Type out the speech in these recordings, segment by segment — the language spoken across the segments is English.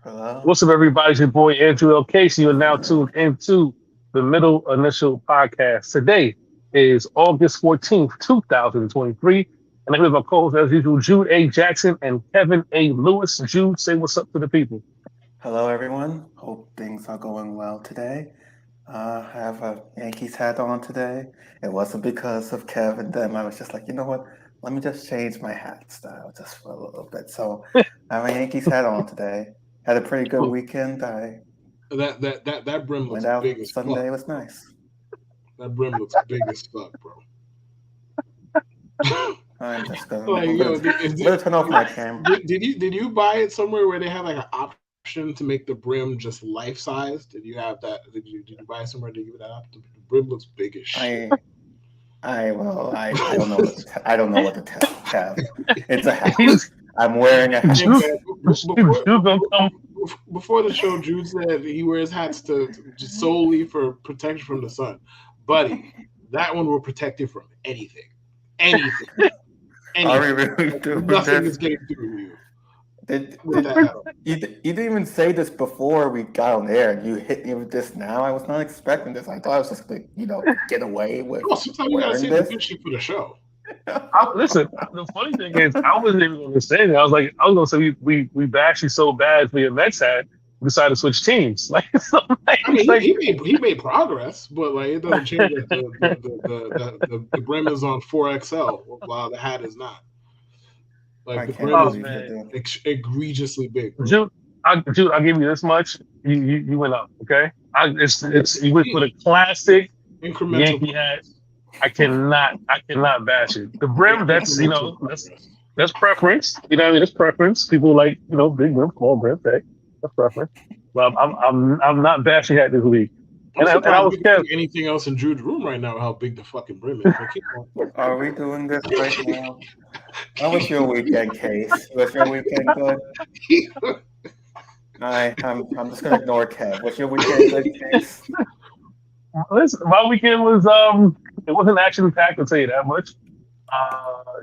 Hello. What's up, everybody? It's your boy Andrew L. Casey. You are now tuned into the Middle Initial Podcast. Today is August 14th, 2023. And I'm with my co-host, as usual, Jude A. Jackson and Kevin A. Lewis. Jude, say what's up to the people. Hello, everyone. Hope things are going well today. I have a Yankees hat on today. It wasn't because of Kev and them. I was just like, you know what? Let me just change my hat style just for a little bit. So I have a Yankees hat on today. Had a pretty good weekend. I That brim went looks out big as Sunday. fuck. It was nice. That brim looks big as fuck, bro. I'm just gonna, Like, I'm yo, gonna, I'm gonna turn off my camera. did you buy it somewhere where they have like an option to make the brim just life size? Did you have that? Did you buy it somewhere to give it that option? The brim looks big as shit. I I don't know I don't know what to tell Kev. It's a hat. He's I'm wearing a hat. Hey, Jude, man, Jude gonna come. before the show, Jude said he wears hats to just solely for protection from the sun. Buddy, that one will protect you from anything. Anything. Are we Anything. really doing Nothing this? is getting through to you Did, with did that hat on. you didn't even say this before we got on air, and you hit me with this now? I was not expecting this. I thought I was just going to, get away with Well, sometimes you gotta wearing say the this. good shit for the show. Listen, the funny thing is, I wasn't even going to say that. I was going to say we bashed you so bad for your Mets hat, we decided to switch teams. Like, so, like, I mean, it's like he made progress, but like it doesn't change that the brim is on 4XL while the hat is not. Like I the can't brim oh is believe you're man, doing. egregiously big, bro. Jude, I'll give you this much. You went up, okay? It's you went for the classic Incremental Yankee hat. progress. I cannot bash it. The brim, that's Incremental that's progress. that's preference. You know what I mean? That's preference. People like big brim, small brim. Hey, that's preference. Well, I'm not bashing hat this week. I'm And I surprised was we can Kev. see anything else in Jude's room right now. How big the fucking brim is. But keep going. Are we doing this right now? How was your weekend, Case? Was your weekend good? I'm just gonna ignore Kev. Was your weekend good, Case? Listen, my weekend was it wasn't action packed. I'll tell you that much.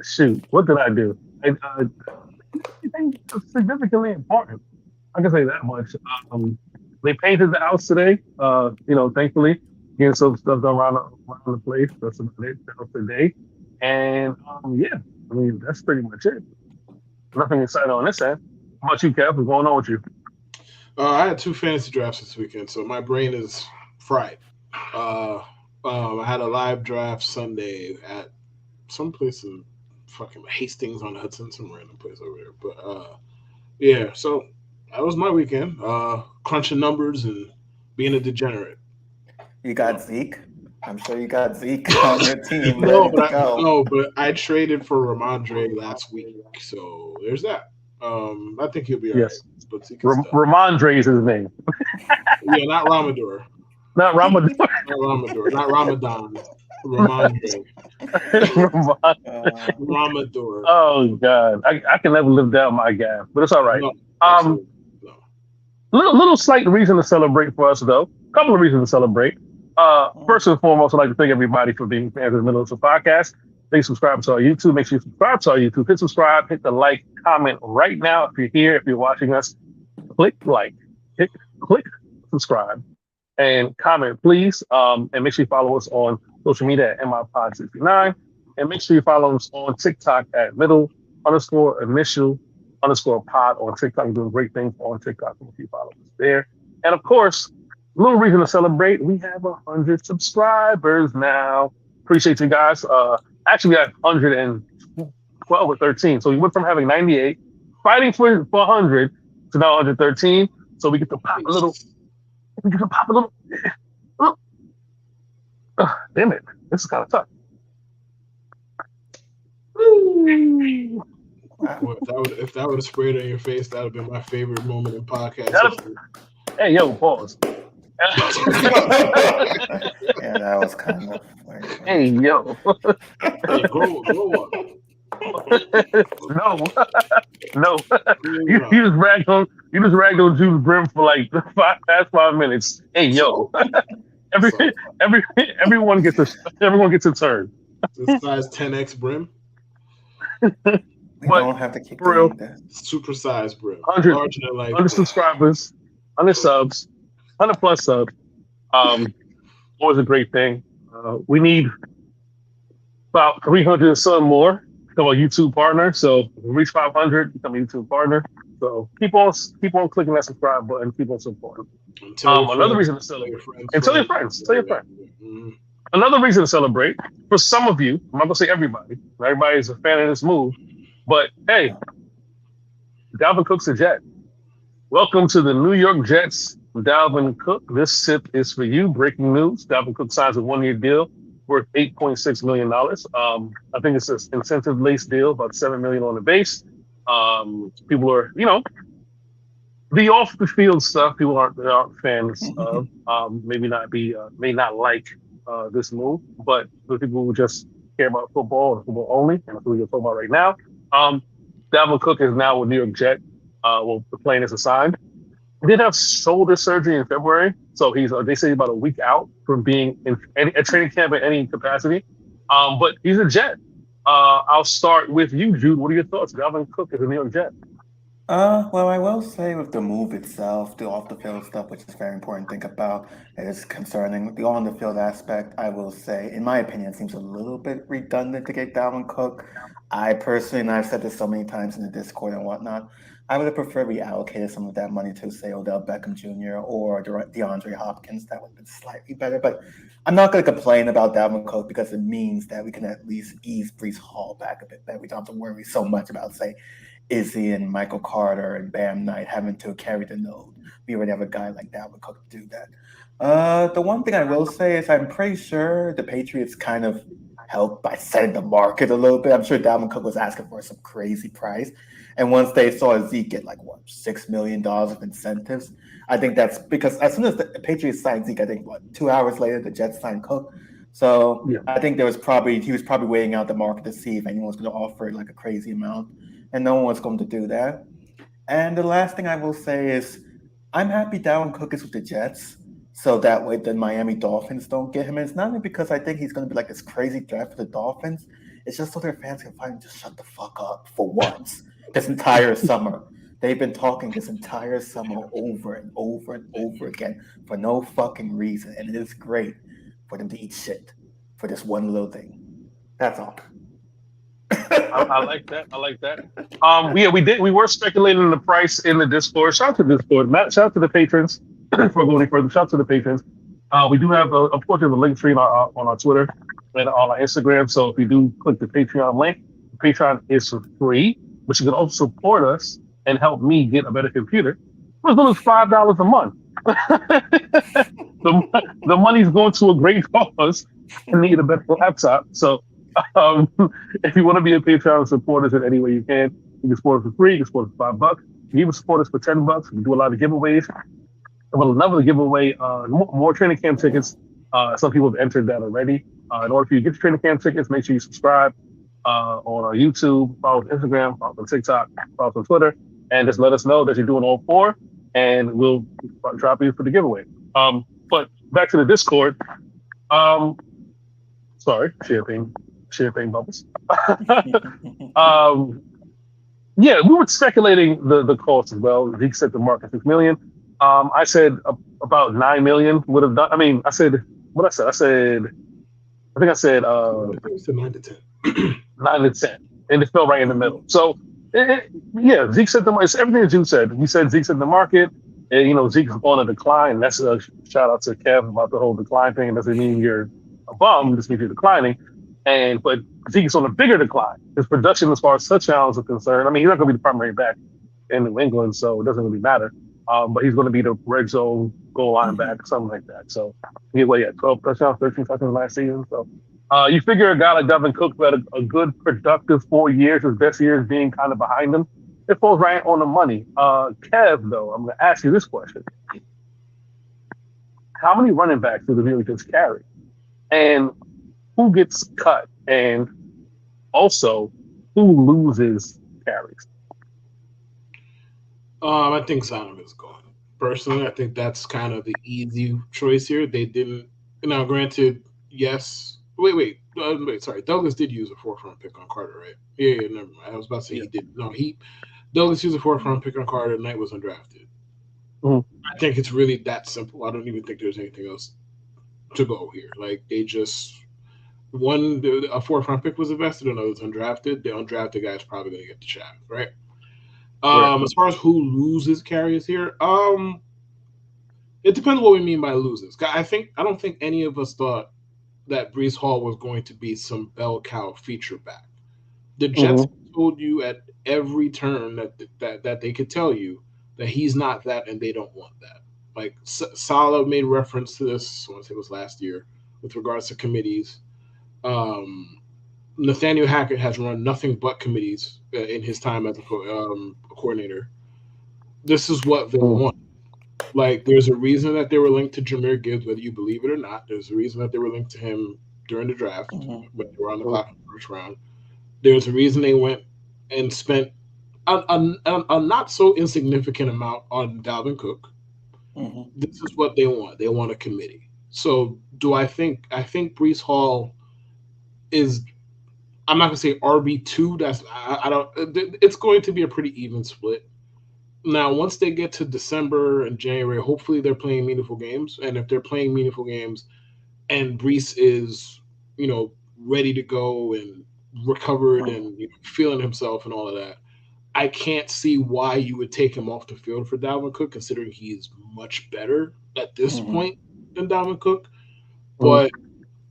Shoot, what did I do? Anything significantly important. I can say that much. They painted the house today. Thankfully, getting some stuff done around the place. That's about it. That was today. And yeah, I mean that's pretty much it. Nothing exciting on this end. How about you, Kev? What's going on with you? I had two fantasy drafts this weekend, so my brain is fried. Uh, I had a live draft Sunday at some place in fucking Hastings on Hudson, some random place over there. But yeah, so that was my weekend. Crunching numbers and being a degenerate. You got Zeke? I'm sure you got Zeke on your team No, ready to but go. I traded for Ramondre last week, so there's that. I think he'll be all right, Yes, but Zeke is done. Ramondre is his name, Yeah, not Ramador, not Ramadan. not Ramador, not Ramadan. Ramondre, Ramon. Uh, Ramador. Oh God, I can never live down my gap, but it's all right. No, Um, absolutely no. little slight reason to celebrate for us though. Couple of reasons to celebrate. First and foremost, I'd like to thank everybody for being fans of the Middle of the Podcast. Please subscribe to our YouTube. Make sure you subscribe to our YouTube. Hit subscribe, hit the like, comment right now if you're here, if you're watching us. Click like, click subscribe, and comment, please. And make sure you follow us on social media at MIPod69. And make sure you follow us on TikTok at middle_initial_pod on TikTok. We're doing great things on TikTok. Make sure you follow us there. And of course, a little reason to celebrate. We have 100 subscribers now. Appreciate you guys. Actually, we have 112 or 13. So we went from having 98, fighting for 100 to now 113. So we get to pop a little. We get to pop a little. Damn it! This is kind of tough. Well, if that would have sprayed on your face, that would have been my favorite moment in podcast That'd- history. Hey, yo, pause. yeah, that was kind of like, Hey, yo. Hey, grow up. No, no. Grow You up. just ragged on Jude's brim for like past 5 minutes. Hey, yo. Every So, everyone gets a turn. this size 10x brim. We But don't have to keep for real, doing this. Supersized brim, 100, larger than life. 100 subscribers, 100 subs, 100 plus subs. Always a great thing. We need about 300 or so more to become a YouTube partner. So reach 500, become a YouTube partner. So keep on clicking that subscribe button. Keep on supporting. And tell your Another friends, reason to tell celebrate. your friends, And tell your friends. Tell your friends. Mhm. Another reason to celebrate for some of you. I'm not gonna say everybody. Everybody is a fan of this move, but hey, Dalvin Cook's a Jet. Welcome to the New York Jets, Dalvin Cook. This sip is for you. Breaking news: Dalvin Cook signs a 1-year deal worth $8.6 million. I think it's an incentive-laced deal, about $7 million on the base. People are, the off-the-field stuff. People aren't fans of. May not like this move, but the people who just care about football and football only, and that's what we're talking about right now. Dalvin Cook is now with New York Jet. The plane is assigned. He did have shoulder surgery in February, so he's they say about a week out from being in a training camp in any capacity. But he's a Jet. I'll start with you, Jude. What are your thoughts? Dalvin Cook is a New York Jet. Well, I will say with the move itself, the off the field stuff, which is very important to think about, is concerning. The on the field aspect, I will say, in my opinion, seems a little bit redundant to get Dalvin Cook. I personally, and I've said this so many times in the Discord and whatnot, I would have preferred we allocated some of that money to, say, Odell Beckham Jr. or DeAndre Hopkins. That would have been slightly better. But I'm not going to complain about Dalvin Cook because it means that we can at least ease Brees Hall back a bit better. We don't have to worry so much about, say, Izzy and Michael Carter and Bam Knight having to carry the load. We already have a guy like Dalvin Cook to do that. The one thing I will say is I'm pretty sure the Patriots kind of helped by setting the market a little bit. I'm sure Dalvin Cook was asking for some crazy price. And once they saw Zeke get like, $6 million of incentives, I think that's because as soon as the Patriots signed Zeke, I think 2 hours later, the Jets signed Cook. So yeah. I think he was probably weighing out the market to see if anyone was going to offer like a crazy amount. And no one was going to do that. And the last thing I will say is I'm happy Dalvin Cook is with the Jets. So that way the Miami Dolphins don't get him. And it's not only because I think he's going to be like this crazy threat for the Dolphins. It's just so their fans can finally just shut the fuck up for once. This entire summer. They've been talking this entire summer over and over and over again for no fucking reason. And it is great for them to eat shit for this one little thing. That's all. I like that. We were speculating the price in the Discord. Shout out to Discord. Shout out to the patrons for going further. Shout out to the patrons. We do have, of course, there's a link tree on our Twitter and on our Instagram. So if you do click the Patreon link, Patreon is for free, but you can also support us and help me get a better computer for as little as $5 a month. The money's going to a great cause. I need a better laptop. So if you want to be a Patreon and support us in any way you can support us for free, you can support us for $5. You can even support us for $10. We do a lot of giveaways. And we'll another giveaway, more training camp tickets. Some people have entered that already. In order for you to get your training camp tickets, make sure you subscribe on our YouTube, follow us on Instagram, follow us on TikTok, follow us on Twitter, and just let us know that you're doing all 4, and we'll drop you for the giveaway. But back to the Discord. Sorry, champagne bubbles. Yeah, we were speculating the cost as well. Zeke said the market $6 million. I said about $9 million would have done. I mean, I said what I said. I think I said 9 to 10. 9 to 10, and it fell right in the middle. So yeah, Zeke said it's everything that you said. You said Zeke said the market. And, Zeke's on a decline. That's a shout out to Kev about the whole decline thing. It doesn't mean you're a bum. It just means you're declining. But Zeke's on a bigger decline. His production as far as touchdowns are concerned, I mean, he's not going to be the primary back in New England, so it doesn't really matter. But he's going to be the red zone goal line back, something like that. So he had 12 touchdowns, 13 touchdowns last season. So you figure a guy like Dalvin Cook who had a good, productive 4 years, his best years being kind of behind him, it falls right on the money. Kev, though, I'm going to ask you this question. How many running backs do the New York Jets carry? And who gets cut? And also, who loses carries? I think Simon is gone. Personally, I think that's kind of the easy choice here. They didn't. Now, granted, yes. Wait. wait, sorry, Douglas did use a 4th-round pick on Carter, right? Yeah, never mind. I was about to say he did. No, Douglas used a 4th-round pick on Carter. Knight was undrafted. Mhm. I think it's really that simple. I don't even think there's anything else to go here. Like they just a 4th-round pick was invested, another's undrafted. The undrafted guy is probably going to get the shaft, right? Right. As far as who loses carries here, it depends what we mean by loses. I don't think any of us thought that Breece Hall was going to be some bell cow feature back. The Jets told you at every turn that they could tell you that he's not that and they don't want that. Like Saleh made reference to this, I want to say it was last year, with regards to committees. Nathaniel Hackett has run nothing but committees in his time as a coordinator. This is what they want. Like, there's a reason that they were linked to Jahmyr Gibbs, whether you believe it or not. There's a reason that they were linked to him during the draft, when they were on the clock in the first round. There's a reason they went and spent a not so insignificant amount on Dalvin Cook. This is what they want. They want a committee. So I think Breece Hall is, I'm not gonna say RB2. I don't. It's going to be a pretty even split. Now, once they get to December and January, hopefully they're playing meaningful games. And if they're playing meaningful games, and Breece is, ready to go and recovered and feeling himself and all of that, I can't see why you would take him off the field for Dalvin Cook, considering he's much better at this point than Dalvin Cook. But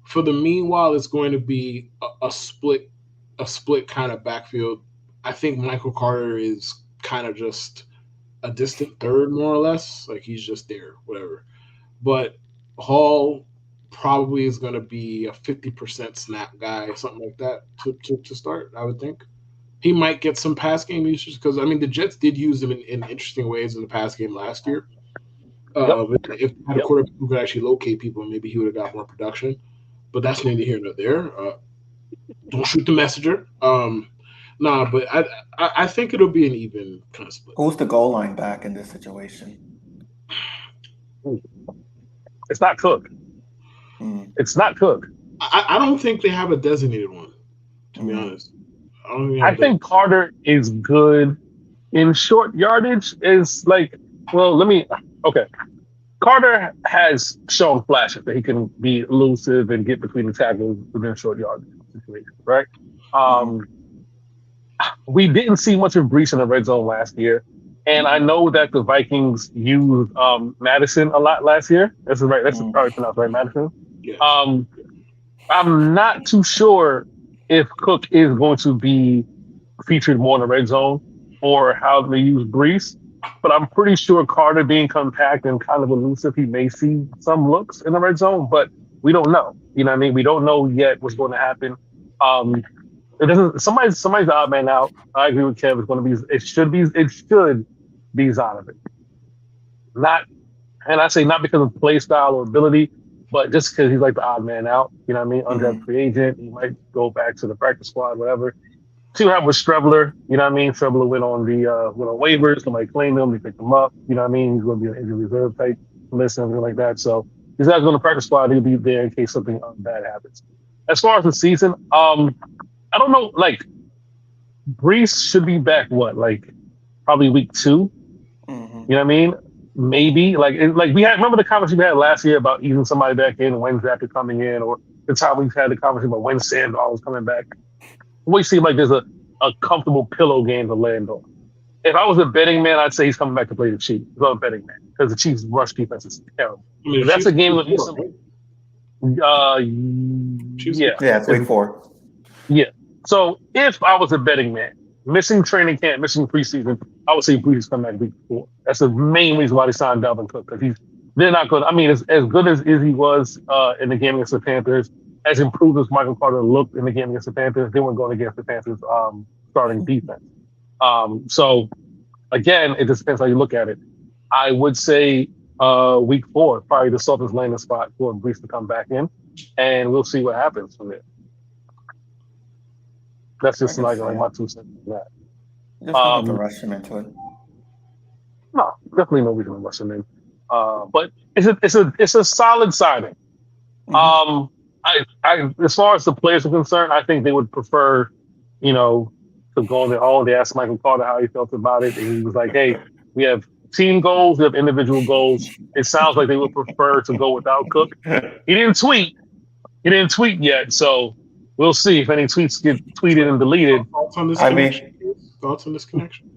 for the meanwhile, it's going to be a split kind of backfield. I think Michael Carter is kind of just a distant third, more or less. Like, he's just there, whatever. But Hall probably is going to be a 50% snap guy, something like that, to start, I would think. He might get some pass game usage because, the Jets did use him in interesting ways in the pass game last year. If they had a quarterback who could actually locate people, maybe he would have got more production. But that's neither here nor there. Don't shoot the messenger. But I think it'll be an even kind of split. Who's the goal line back in this situation? It's not Cook. It's not Cook. I don't think they have a designated one, to be honest. I think Carter is good in short yardage. Carter has shown flashes that he can be elusive and get between the tackles within short yardage situations, right? We didn't see much of Breece in the red zone last year. And I know that the Vikings used Madison a lot last year. That's right. That's probably pronounced right, Madison. Yes. I'm not too sure if Cook is going to be featured more in the red zone or how they use Breece, but I'm pretty sure Carter being compact and kind of elusive, he may see some looks in the red zone, but we don't know. You know what I mean? We don't know yet what's going to happen. Somebody's the odd man out. I agree with Kev. It should be Zonovan. Not because of play style or ability, but just because he's like the odd man out. You know what I mean? Undrafted free agent. He might go back to the practice squad, whatever. See what happened with Strebler. You know what I mean? Strebler went on waivers. Somebody claimed him. They picked him up. You know what I mean? He's going to be an injury reserve type list and everything like that. So he's not going to practice squad. He'll be there in case something bad happens. As far as the season, I don't know. Like, Breece should be back. Probably week 2. You know what I mean? Maybe remember the conversation we had last year about easing somebody back in, when Zach is coming in, or the time we've had the conversation about when Sandoval was coming back. We seem like there's a comfortable pillow game to land on. If I was a betting man, I'd say he's coming back to play the Chiefs. If I'm a betting man, because the Chiefs' rush defense is terrible. If that's a game with it's week 4. Yeah. So if I was a betting man, missing training camp, missing preseason, I would say Breece is coming back week 4. That's the main reason why they signed Dalvin Cook, because they're not good. I mean, as good as Izzy was in the game against the Panthers, as improved as Michael Carter looked in the game against the Panthers, they weren't going against the Panthers starting defense. So again, it just depends how you look at it. I would say week 4, probably the softest landing spot for Breece to come back in, and we'll see what happens from there. That's just my 2 cents on that. Just not to rush him into it. No, definitely no reason to rush him in. But it's a solid signing. As far as the players are concerned, I think they would prefer, you know, to go on their own. They asked Michael Carter how he felt about it, and he was like, "Hey, we have team goals, we have individual goals. It sounds like they would prefer to go without Cook." He didn't tweet. He didn't tweet yet, so we'll see if any tweets get tweeted and deleted. Thoughts on this I connection? Thoughts on this connection?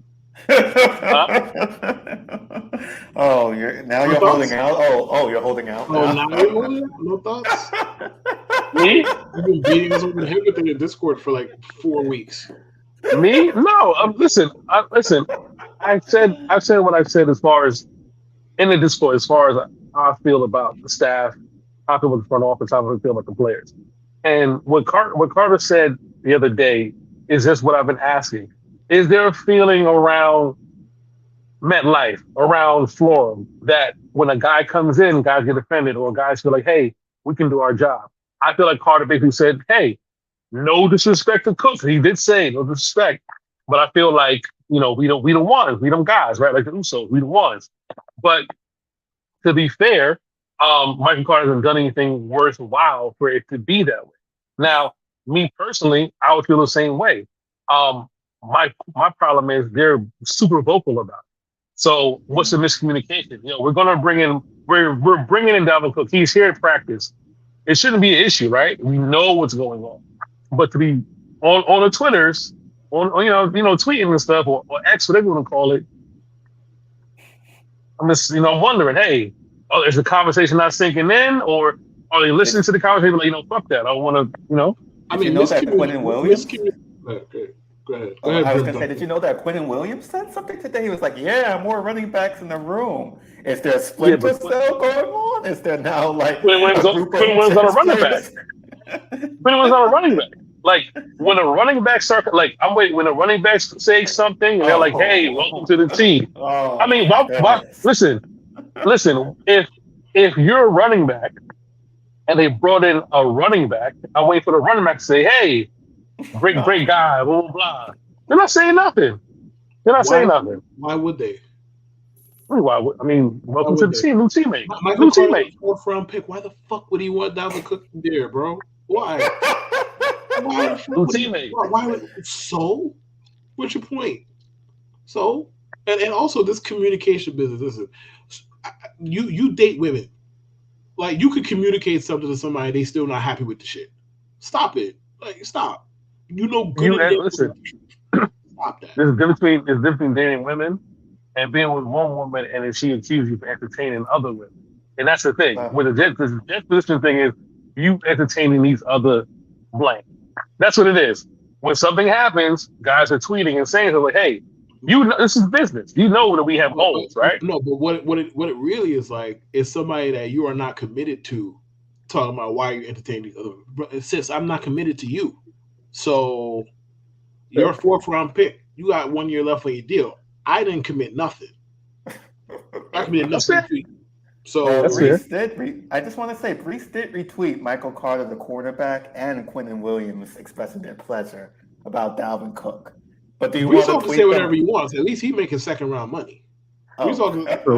Oh, you're No you're thoughts? holding out. Oh, you're holding out. Oh, now you're holding out? No thoughts? Me? You've been beating us over the head with it in Discord for like 4 weeks. Me? No. Listen. Listen. I've said what I've said as far as in the Discord, as far as how I feel about the staff, how I feel about the front office, how I feel about the players. And what Carter said the other day is just what I've been asking. Is there a feeling around MetLife, around Florham, that when a guy comes in, guys get offended, or guys feel like, hey, we can do our job? I feel like Carter basically said, hey, no disrespect to Cook. He did say no disrespect, but I feel like, we the ones, we them guys, right? Like the Usos, we the ones. But to be fair, Michael Carter hasn't done anything worthwhile for it to be that way. Now, me personally, I would feel the same way. My problem is they're super vocal about it. So what's the miscommunication? We're bringing in Dalvin Cook. He's here at practice. It shouldn't be an issue, right? We know what's going on. But to be on the Twitters, on tweeting and stuff, or X, whatever you want to call it, I'm just I'm wondering, hey, is the conversation not sinking in, or are they listening to the conversation like, fuck that, I don't want to, I mean, that Quinnen Williams? Go ahead. I was going to say, did you know that Quinnen Williams said something today? He was like, yeah, more running backs in the room. Is there a splinter cell going on? Is there now like Quinn Williams on a running back? Quinn Williams on a running back. Like when a running back start, like I'm waiting when a running back say something and they're like, "Hey, welcome to the team." I mean, why, listen. If you're a running back and they brought in a running back, I'm waiting for the running back to say, "Hey, great guy, blah blah blah." They're not saying nothing. Saying nothing. Why would they? I mean, welcome to the team, new teammate. New teammate. 4th round pick. Why the fuck would he want Dalvin Cook there, bro? Why? New teammate. Why? So? What's your point? So? And also this communication business. Listen, you date women. Like you could communicate something to somebody, they still not happy with the shit. Stop it. Like stop. Listen. Stop that. There's a difference between dating women and being with one woman and then she accused you of entertaining other women. And that's the thing. With the jet position thing is you entertaining these other blank. That's what it is. When something happens, guys are tweeting and saying like, "Hey, this is business. You know that we have homes, right?" No, but what it really is like is somebody that you are not committed to talking about why you entertain these other. Sis, I'm not committed to you. So you're a 4th round pick. You got 1 year left on your deal. I didn't commit nothing. I committed nothing. So I just want to say, Brees did retweet Michael Carter, the quarterback, and Quinnen Williams expressing their pleasure about Dalvin Cook. But do you want to say whatever you want? At least he making 2nd round money. Oh.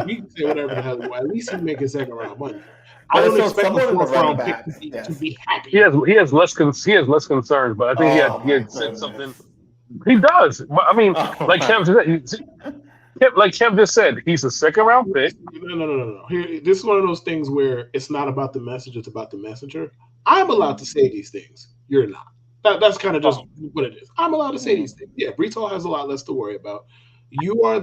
We can say whatever the hell he wants. At least he making 2nd round money. I don't expect the 4th round pick to be happy. He has less concerns, but I think he had said something. He does. I mean, like Kev just said, he's a 2nd round pick. No. Here, this is one of those things where it's not about the message; it's about the messenger. I'm allowed to say these things. You're not. That's kind of just what it is. I'm allowed to say these things. Yeah, Brees Hall has a lot less to worry about. You are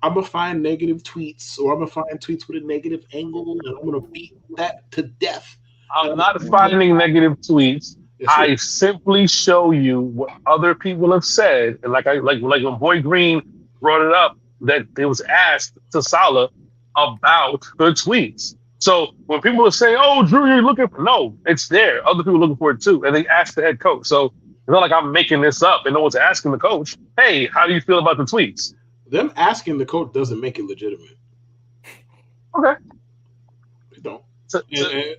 I'm gonna find negative tweets, or I'm gonna find tweets with a negative angle, and I'm gonna beat that to death. I'm not finding negative tweets. I simply show you what other people have said, and like when Boy Green brought it up that it was asked to Saleh about the tweets. So when people are saying, "Oh, Drew, you're looking for," no, it's there. Other people are looking for it too, and they asked the head coach. So it's not like I'm making this up and no one's asking the coach, "Hey, how do you feel about the tweets?" Them asking the coach doesn't make it legitimate. Okay. They don't.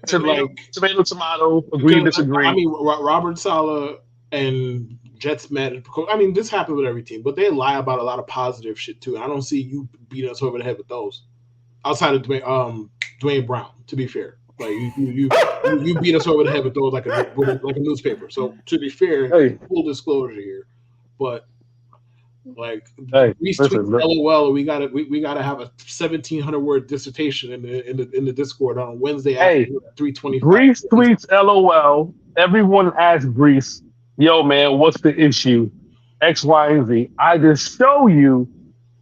Tomato, agree, disagree. I mean, Robert Saleh and Jets met. I mean, this happened with every team, but they lie about a lot of positive shit too. I don't see you beating us over the head with those. Outside of Dwayne Brown, to be fair. Like you beat us over the head with those like a newspaper. So to be fair, Hey. full disclosure here, but like Hey, Reese listen, tweets LOL. We gotta have a 1,700 word dissertation in the Discord on Wednesday Hey, afternoon at 3:25. Grease tweets LOL. Everyone asks Grease, yo, man, what's the issue? X, Y, and Z. I just show you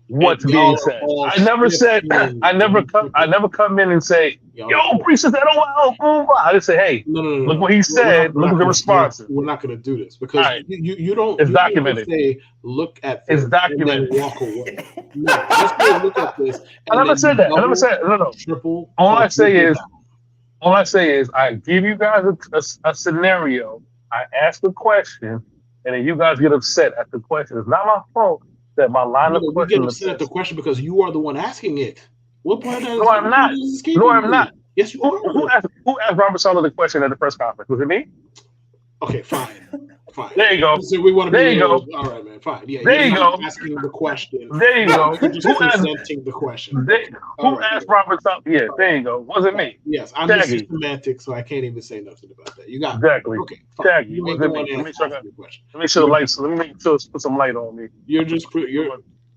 what's And being y'all are said. all I never said, shifting. I never come in and say, Y'all yo, are- Grease says LOL. I just say, hey, No. look what he said. Look at the responses. We're not going to do this because Alright. you don't. It's you don't documented. Say look at It's this documented. and then walk away. No, just say look at this. I never said that. I never said no. Triple. All I say quadruple is, I give you guys a scenario. I ask a question, and then you guys get upset at the question. It's not my fault that my line of we get questioning. upset at the question because you are the one asking it. What part of No, I'm not. No, I'm not. Yes, you are. Who asked Robert Saleh the question at the press conference? Was it me? Okay, fine. There you go. So we want to There be you go. All right, man. Fine. Yeah. There you go. Asking the question. There you go. You're just presenting the question. Who asked Robert Saleh? Yeah, there you go. Wasn't me. Yes, I'm Shaggy. just semantic, so I can't even say nothing about that. You got Exactly. Okay, fine. Shaggy, You ain't wasn't the one me. Let me asking check the question. Let me show the lights. Let me put some light on me. You're just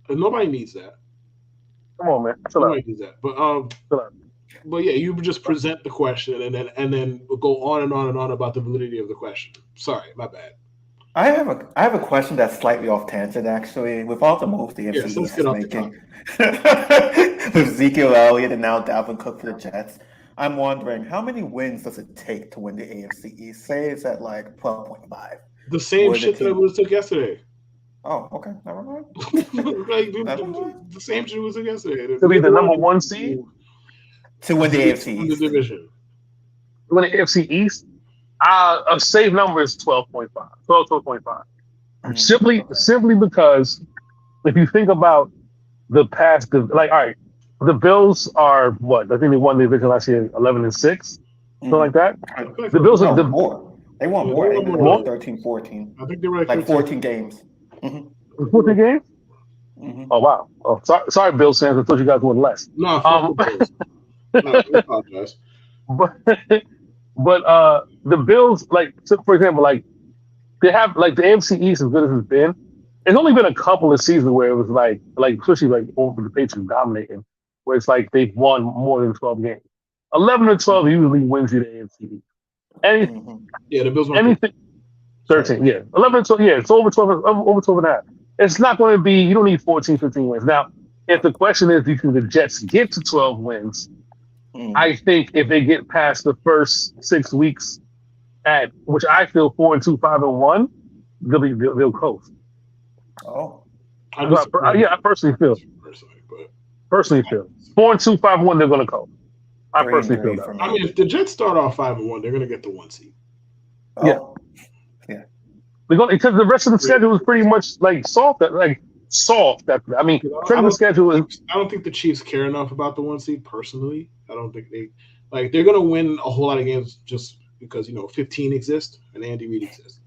nobody needs that. Come on, man. Chill out. Nobody needs that. But Chill out. But yeah, you just present the question and then go on and on and on about the validity of the question. Sorry, my bad. I have a question that's slightly off tangent, actually. With all the moves the Yes, MCU let's is get off the making, with Ezekiel Elliott and now Dalvin Cook for the Jets, I'm wondering how many wins does it take to win the AFC East? Say it's at like 12.5. The same Or the shit that team. we took yesterday. Oh, okay, never mind. Like, Never mind. the same shit we took yesterday. To be the number one seed To win the AFC in the East. division. to win the AFC East. A safe number is 12.5. 12.5. Simply because if you think about the past, like, all right, the Bills are what? I think they won the division last year, 11-6, something like that. The Bills are more. They won more. They won 13, 14. I think they were Like 14 games. 14 games. Mm-hmm. Oh wow! Oh, sorry, Bills fans. I thought you guys won less. No, fuck the Bills. No, I apologize. But the Bills, like, so for example, like they have like the AFC East as good as it's been. It's only been a couple of seasons where it was like especially like over the Patriots dominating, where it's like they've won more than 12 games. 11 or 12 usually wins you the AFC East. Yeah, the Bills won Anything 13, yeah. 11 or 12, yeah, it's over 12 and a half. It's not going to be, you don't need 14, 15 wins. Now, if the question is, do you think the Jets get to 12 wins? I think if they get past the first 6 weeks at, which I feel 4-2, 5-1, they'll coast. Oh. I personally feel. Personally feel 4-2, 5-1, they're going to coast. I personally feel that. I mean, if the Jets start off 5-1, they're going to get the 1 seed. Oh. Yeah. Because the rest of the schedule is pretty much like soft. I mean, the schedule is. I don't think the Chiefs care enough about the 1 seed personally. I don't think they're going to win a whole lot of games just because 15 exist and Andy Reid exists.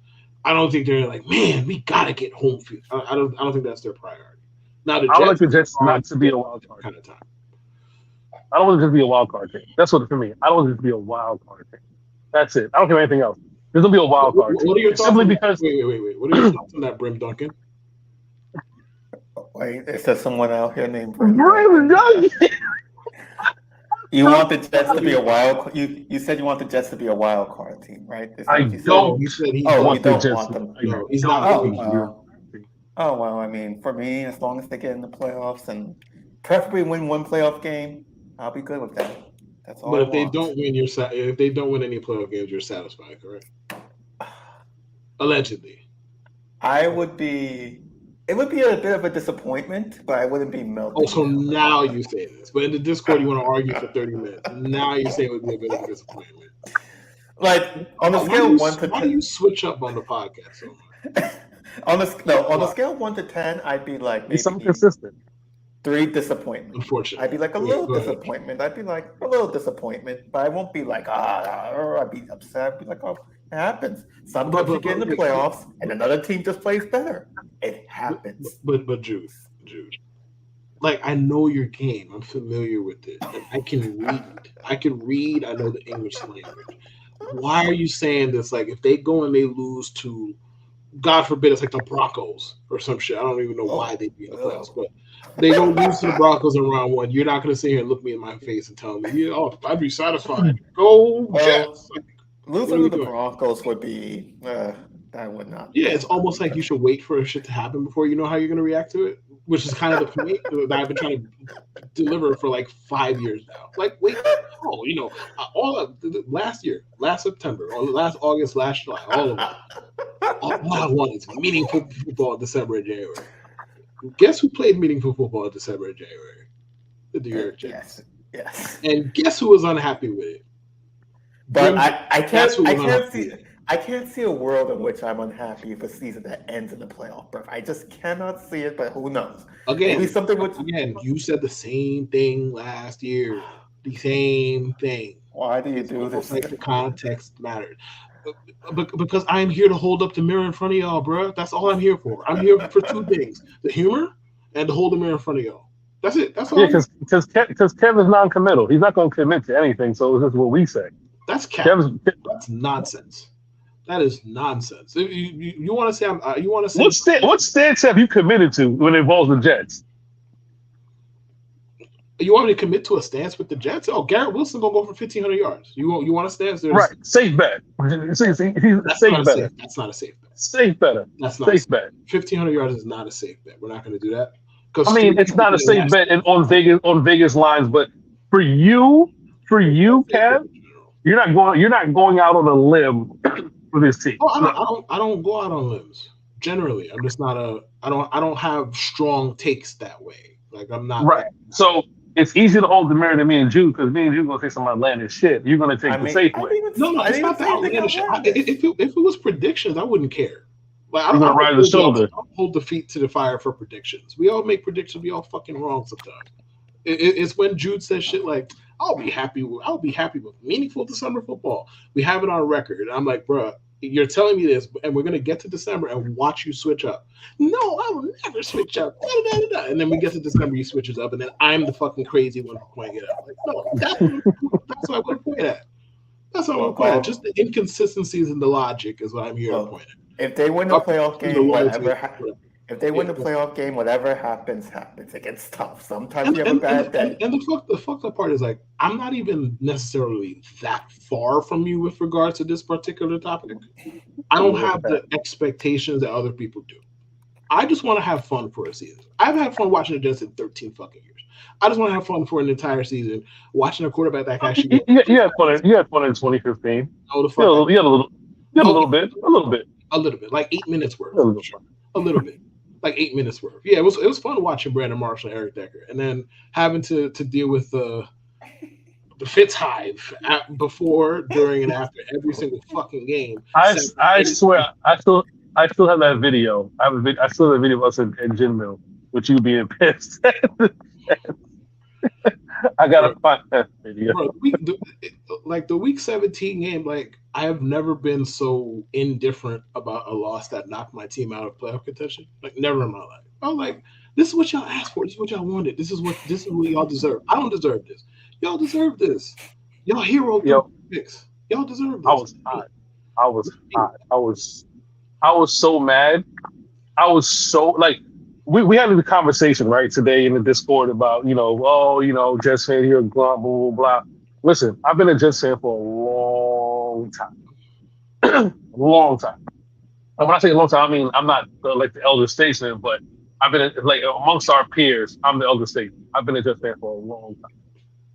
I don't think they're like, man, we gotta get home field. I don't think that's their priority. Now I would like the Jets not to be a wild card kind of time. I don't want it to be a wild card team. That's what for me. I don't want it to be a wild card team. That's it. I don't care anything else. There's gonna be a wild card. What are your thoughts? Simply because. Wait. What are your thoughts on that, Brim Duncan? Wait, is there someone out here named Brim Duncan? You want the Jets to be a wild? You said you want the Jets to be a wild card team, right? I don't. You said you don't want them. No, he's not. Oh well, I mean, for me, as long as they get in the playoffs and preferably win one playoff game, I'll be good with that. That's all. But if they don't win, if they don't win any playoff games, you're satisfied, correct? Allegedly. I would be. It would be a bit of a disappointment, but I wouldn't be melted. Oh, so now you say this. But in the Discord, you want to argue for 30 minutes. Now you say it would be a bit of a disappointment. Like, on a scale of 1 to 10. Why do you switch up on the podcast so much? on a scale of 1 to 10, I'd be like maybe something consistent. 3 disappointment. Unfortunately. I'd be like a little disappointment. I'd be like a little disappointment, but I won't be like, I'd be upset. I'd be like, oh, it happens. Sometimes you get in the playoffs and another team just plays better. It happens. But Jude. like I know your game. I'm familiar with it, and I can read. I know the English language. Why are you saying this? Like, if they go and they lose to, God forbid, it's like the Broncos or some shit. I don't even know why they'd be in the playoffs, but they go lose to the Broncos in round one. You're not going to sit here and look me in my face and tell me, "Yeah, oh, I'd be satisfied." Go Jets. Like, Losing to the Broncos would be that would not. Yeah, it's almost like you should wait for shit to happen before you know how you're going to react to it, which is kind of the point that I've been trying to deliver for like 5 years now. Like, wait, all of last year, last September, or last August, last July, all of it. All I want is meaningful football in December and January. Guess who played meaningful football in December and January? The New York Jets. Yes. And guess who was unhappy with it? But I can't see a world in which I'm unhappy with a season that ends in the playoff berth. I just cannot see it, but who knows? Again, Again, you said the same thing last year. The same thing. Why do you do this? Like the context matters. Because I'm here to hold up the mirror in front of y'all, bro. That's all I'm here for. I'm here for two things: the humor and to hold the mirror in front of y'all. That's it. That's all. Yeah, because Kevin's non-committal. He's not going to commit to anything. So it's just what we say. That's That's nonsense. That is nonsense. You want to say you want to say what stance have you committed to when it involves the Jets? You want me to commit to a stance with the Jets? Oh, Garrett Wilson gonna go for 1,500 yards. You want a stance? Right, safe bet. That's not a safe bet. Safe bet. That's not safe bet. 1,500 yards is not a safe bet. We're not going to do that. I mean, it's not a safe bet on Vegas lines, but for you, Kev, you're not going out on a limb for this team. Oh, I don't go out on limbs. Generally, I'm just not I don't have strong takes that way. Like I'm not right. So it's easy to hold the mirror to me and Jude because me and Jude gonna say some outlandish shit. You're gonna take the safe way. No, it's not that outlandish shit. If it was predictions, I wouldn't care. Like I'm gonna ride the shoulder. I'll hold the feet to the fire for predictions. We all make predictions. We all fucking wrong sometimes. It's when Jude says shit like, I'll be happy with meaningful December football. We have it on record. And I'm like, bro, you're telling me this, and we're gonna get to December and watch you switch up. No, I will never switch up. And then we get to December, he switches up, and then I'm the fucking crazy one pointing it out. Like, no, that's what I want to point at. That's what I want to point at. Just the inconsistencies in the logic is what I'm here to point at. If they win the playoff game, whatever happens. It gets tough. Sometimes you have a bad day. And the fucked up part is like I'm not even necessarily that far from you with regards to this particular topic. I don't have the expectations that other people do. I just want to have fun for a season. I've had fun watching the Jets in 13 fucking years. I just want to have fun for an entire season watching a quarterback that can actually. You had fun in 2015. Oh, the fuck! You had a little bit. A little bit, like 8 minutes worth. A little bit, like 8 minutes worth. Yeah, it was fun watching Brandon Marshall and Eric Decker, and then having to deal with the Fitz hive before, during, and after every single fucking game. I swear, I still have that video. I still have a video of us in Gin Mill with you being pissed. I gotta find that video. Bro, the week 17 game, like I have never been so indifferent about a loss that knocked my team out of playoff contention. Like never in my life. I was like, this is what y'all asked for. This is what y'all wanted. This is what y'all deserve. I don't deserve this. Y'all deserve this. Y'all hero picks. Y'all deserve this. I was hot. I was so mad. I was so like. We had a conversation right today in the Discord about Jets fan here, blah blah blah. Listen, I've been a Jets fan for a long time, long time. And when I say a long time, I mean I'm not like the elder statesman, but I've been like amongst our peers. I'm the elder statesman. I've been a Jets fan for a long time,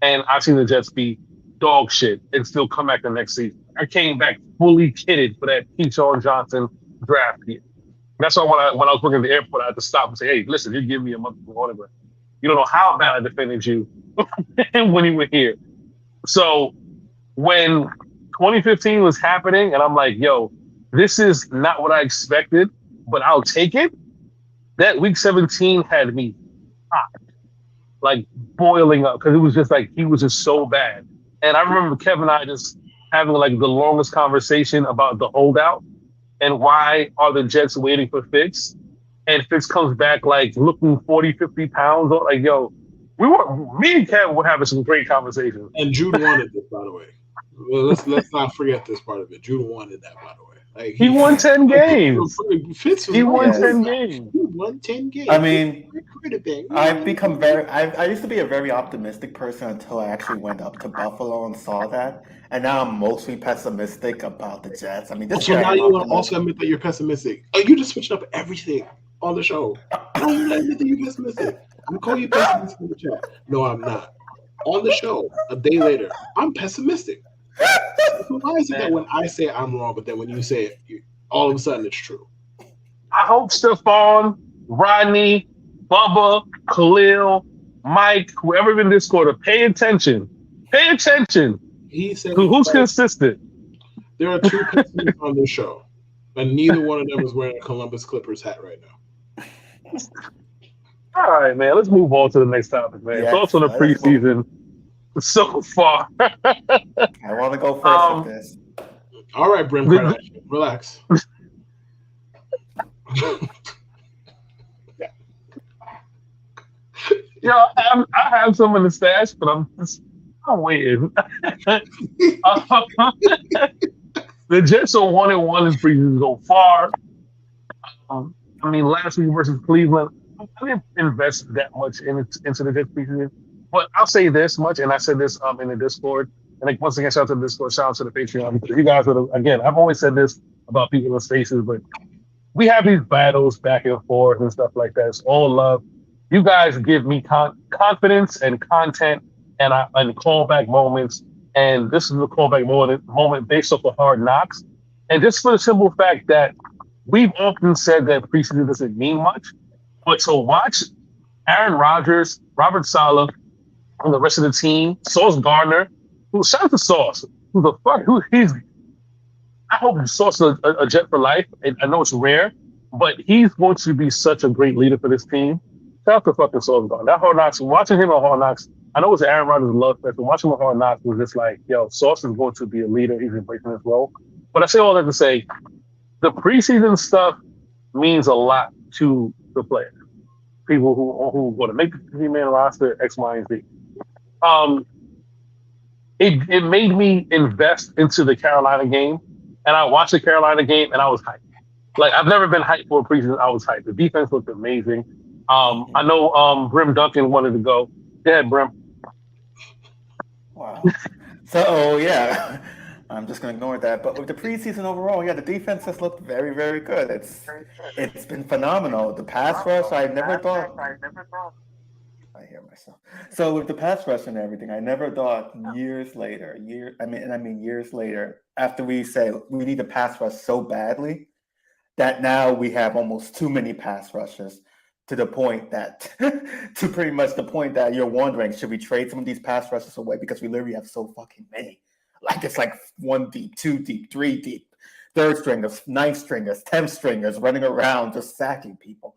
and I've seen the Jets be dog shit and still come back the next season. I came back fully kitted for that Keyshawn Johnson draft year. That's why when I was working at the airport, I had to stop and say, hey, listen, you give me a month of autograph. You don't know how bad I defended you when you were here. So when 2015 was happening, and I'm like, yo, this is not what I expected, but I'll take it. That week 17 had me hot, like boiling up, because it was just like, he was just so bad. And I remember Kevin and I just having like the longest conversation about the holdout. And why are the Jets waiting for Fitz? and Fitz comes back like looking 40, 50 pounds, like yo, me and Kev were having some great conversations. And Jude wanted this, by the way. Well, let's not forget this part of it. Jude wanted that, by the way. Like he won 10 games. Fitz was He won Yes. 10 games. He won 10 games. I mean, I I've become very. I used to be a very optimistic person until I actually went up to Buffalo and saw that, and now I'm mostly pessimistic about the Jets. I mean, this So year now I'm you want to optimistic. also admit that you're pessimistic. Oh, you just switched up everything on the show. No, you not admit that you're pessimistic. I'm calling you pessimistic in the chat. No, I'm not. On the show, a day later, I'm pessimistic. So why is it that when I say I'm wrong, but then when you say it, all of a sudden it's true? I hope Stephon, Rodney, Bubba, Khalil, Mike, whoever in Discord, pay attention. Pay attention. He said to who's consistent. there are two pessimists on this show, and neither one of them is wearing a Columbus Clippers hat right now. All right, man. Let's move on to the next topic, man. Yes, Thoughts on the let's move. preseason so far. I want to go first with this. All right, Brim Kardashian, relax. I have some in the stash, but I'm waiting. The Jets are 1-1 in preseason so far. I mean, last week versus Cleveland, I didn't invest that much into the Jets preseason. But I'll say this much, and I said this in the Discord. And like, once again, shout out to the Discord, shout out to the Patreon. You guys are, again, I've always said this about people in spaces, but we have these battles back and forth and stuff like that. It's all love. You guys give me confidence and content and callback moments. And this is a callback moment based off of Hard Knocks. And just for the simple fact that we've often said that preseason doesn't mean much, but to watch Aaron Rodgers, Robert Saleh, and the rest of the team, Sauce Gardner, shout out to Sauce, I hope Sauce is a Jet for life. And I know it's rare, but he's going to be such a great leader for this team. Shout out to fucking Sauce Gardner. That Hard Knocks, watching him on Hard Knocks, I know it's Aaron Rodgers' love fest, but watching him on Hard Knocks was just like, yo, Sauce is going to be a leader. He's embracing this role. But I say all that to say, the preseason stuff means a lot to the players. People who are going to make the 3-man roster, X, Y, and Z. It made me invest into the Carolina game, and I watched the Carolina game, and I was hyped. Like, I've never been hyped for a preseason. I was hyped. The defense looked amazing. I know Brim Duncan wanted to go. Go ahead, Brim. Wow. So, yeah, I'm just going to ignore that. But with the preseason overall, yeah, the defense has looked very, very good. It's been phenomenal. The pass rush, I never thought. I hear myself. So with the pass rush and everything, I never thought years later, years later, after we say we need a pass rush so badly, that now we have almost too many pass rushes to the point that, to pretty much the point that you're wondering, should we trade some of these pass rushes away because we literally have so fucking many? Like it's like 1 deep, 2 deep, 3 deep, third stringers, 9th stringers, 10th stringers running around just sacking people.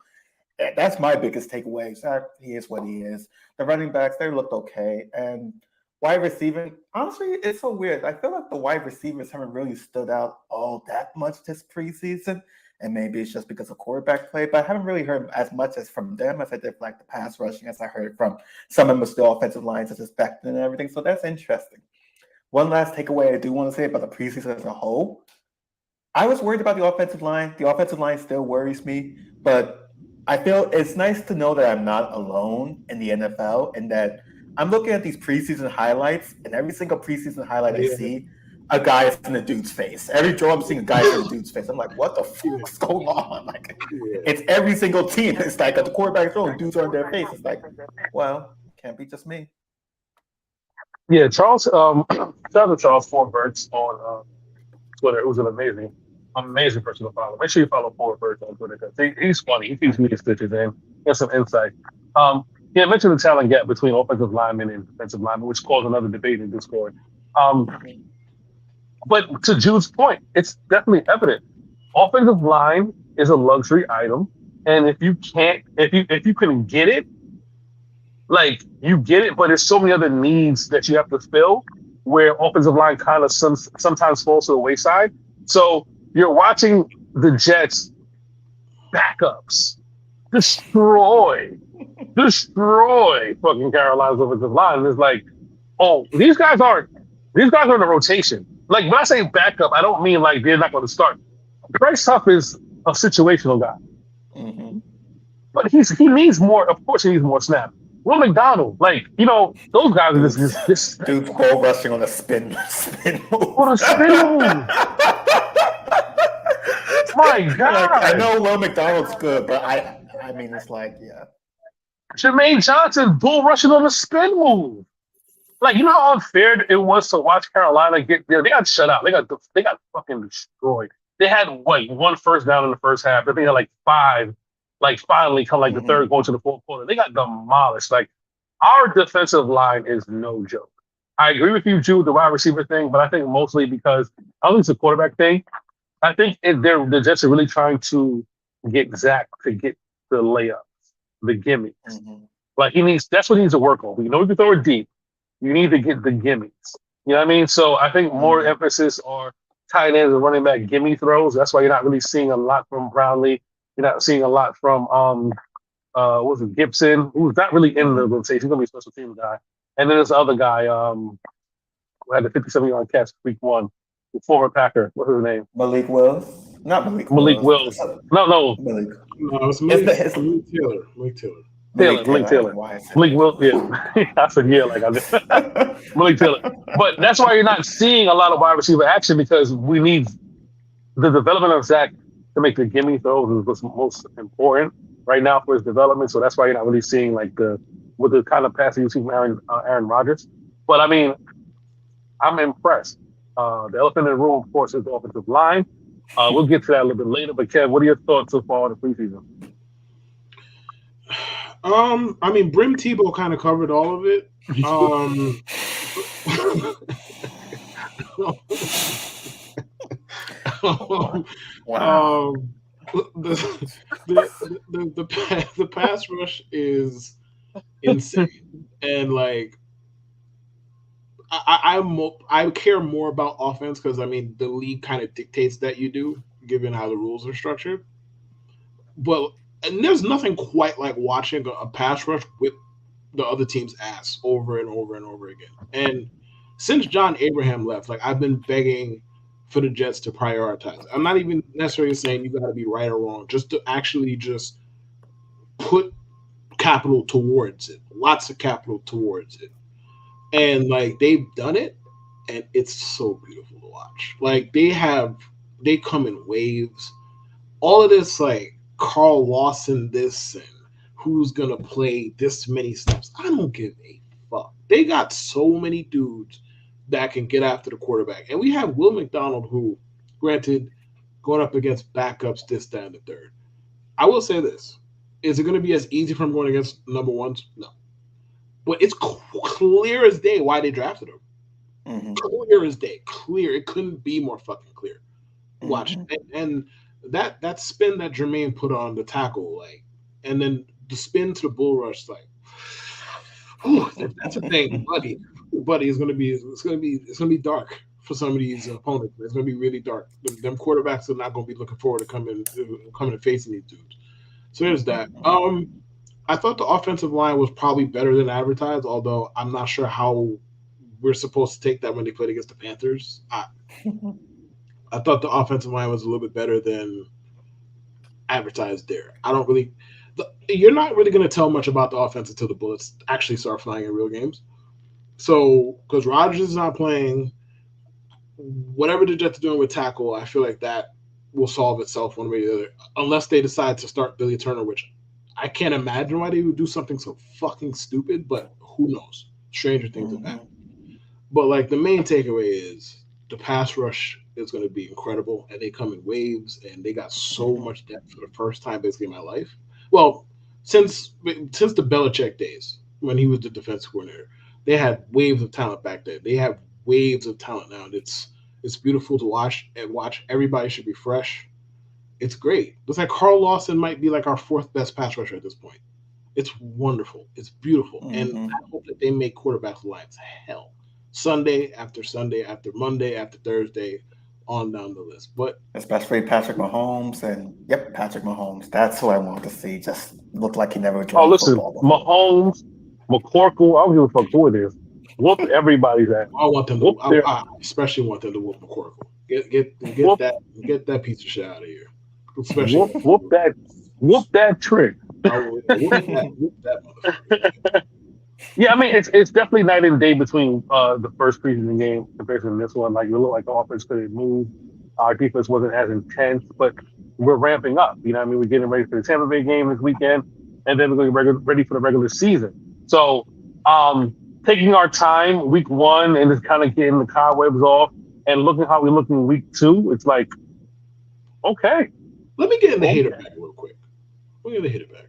That's my biggest takeaway. He is what he is. The running backs, they looked okay. And wide receiving, honestly, it's so weird. I feel like the wide receivers haven't really stood out all that much this preseason. And maybe it's just because of quarterback play, but I haven't really heard as much as from them as I did like the pass rushing, as I heard from some members of the offensive line, such as Becton and everything. So that's interesting. One last takeaway I do want to say about the preseason as a whole. I was worried about the offensive line. The offensive line still worries me, but I feel it's nice to know that I'm not alone in the NFL and that I'm looking at these preseason highlights, and every single preseason highlight I see, a guy is in a dude's face. Every draw I'm seeing a guy in a dude's face. I'm like, what the fuck's going on? Like, it's every single team. It's like at the quarterback throwing, dudes are in their face. It's like, well, can't be just me. Yeah, Charles. Shout out to Charles Forverts on Twitter. It was an amazing person to follow. Make sure you follow Forverts on Twitter because he's funny. He keeps me stitches in. He has some insight. Yeah, I mentioned the talent gap between offensive linemen and defensive linemen, which caused another debate in Discord. But to Jude's point, it's definitely evident. Offensive line is a luxury item, and if you can get it, like you get it, but there's so many other needs that you have to fill where offensive line kind of sometimes falls to the wayside. So you're watching the Jets backups destroy fucking Carolina's offensive line. And it's like, oh, these guys are in a rotation. Like when I say backup, I don't mean like they're not going to start. Bryce Huff is a situational guy, Mm-hmm. but he needs more. Of course, he needs more snaps. Will McDonald, like those guys are just Dude's bull rushing on a spin move. on a spin move. My God, Like, I know Will McDonald's good, but I mean it's like Jermaine Johnson bull rushing on a spin move. Like how unfair it was to watch Carolina get there. They got shut out. They got fucking destroyed. They had one first down in the first half. They had like five. Like finally come like the third going to the fourth quarter. They got demolished. Like our defensive line is no joke. I agree with you, Jude, the wide receiver thing, but I think mostly because I think it's a quarterback thing. I think the Jets are really trying to get Zach to get the layups, the gimmicks. Mm-hmm. Like that's what he needs to work on. We know you can throw it deep. You need to get the gimmicks. You know what I mean? So I think more emphasis on tight ends and running back gimme throws. That's why you're not really seeing a lot from Brownlee. You're not seeing a lot from what was it, Gibson, who's not really in the rotation. He's gonna be a special team guy. And then there's the other guy, who had the 57-yard catch week one, the former Packer. What's his name? Malik Wills. Not Malik. Malik Wills. No. Malik. No, it's Malik Taylor. Malik Taylor. Malik Wills. Yeah, I said like I did. Malik Taylor. But that's why you're not seeing a lot of wide receiver action because we need the development of Zach to make the gimme throws is what's most important right now for his development. So that's why you're not really seeing like the kind of passing you see from Aaron Rodgers. But I mean, I'm impressed. The elephant in the room, of course, is the offensive line. We'll get to that a little bit later. But Kev, what are your thoughts so far on the preseason? I mean, Brim Tebow kind of covered all of it. Wow. The pass rush is insane, and like I care more about offense because I mean the league kind of dictates that you do, given how the rules are structured. But and there's nothing quite like watching a pass rush whip the other team's ass over and over and over again. And since John Abraham left, like I've been begging for the Jets to prioritize. I'm not even necessarily saying you got to be right or wrong, just to actually just put capital towards it, lots of capital towards it. And like they've done it, and it's so beautiful to watch. Like they come in waves. All of this, like Carl Lawson, this and who's gonna play this many snaps. I don't give a fuck. They got so many dudes that can get after the quarterback. And we have Will McDonald, who, granted, going up against backups, this, that, and the third. I will say this. Is it going to be as easy for him going against number ones? No. But it's clear as day why they drafted him. Mm-hmm. Clear as day. Clear. It couldn't be more fucking clear. Watch. And that spin that Jermaine put on the tackle, like, and then the spin to the bull rush, like, whew, that's a thing, buddy. Buddy, it's gonna be dark for some of these opponents. It's gonna be really dark. Them quarterbacks are not gonna be looking forward to coming and facing these dudes. So there's that. I thought the offensive line was probably better than advertised, although I'm not sure how we're supposed to take that when they played against the Panthers. I thought the offensive line was a little bit better than advertised there. You're not really going to tell much about the offense until the bullets actually start flying in real games. So, because Rodgers is not playing, whatever the Jets are doing with tackle, I feel like that will solve itself one way or the other, unless they decide to start Billy Turner, which I can't imagine why they would do something so fucking stupid, but who knows? Stranger things have happened. But, like, the main takeaway is the pass rush is going to be incredible, and they come in waves, and they got so much depth for the first time basically in my life. Well, since the Belichick days when he was the defensive coordinator, they had waves of talent back then. They have waves of talent now. It's beautiful to watch, and everybody should be fresh. It's great. It's like Carl Lawson might be like our fourth best pass rusher at this point. It's wonderful. It's beautiful. And I hope that they make quarterback lives hell. Sunday after Sunday after Monday after Thursday, on down the list. But Especially Patrick Mahomes Patrick Mahomes. That's who I want to see. Just look like he never Oh, joined listen, football before. Mahomes, McCorkle, I don't give a fuck who it is. Whoop everybody's ass. I want them to. Whoop their, I especially want them to whoop McCorkle. whoop, Get that piece of shit out of here. Especially whoop that trick. I will whoop that motherfucker. Yeah, I mean it's definitely night and day between the first preseason game compared to this one. Like it looked like the offense couldn't move. Our defense wasn't as intense, but we're ramping up. You know what I mean? We're getting ready for the Tampa Bay game this weekend, and then we're going to get ready for the regular season. So taking our time week one and just kind of getting the cobwebs off and looking how we look in week two, it's like, okay. Let me get in the hater bag real quick. Let me get in the hater bag.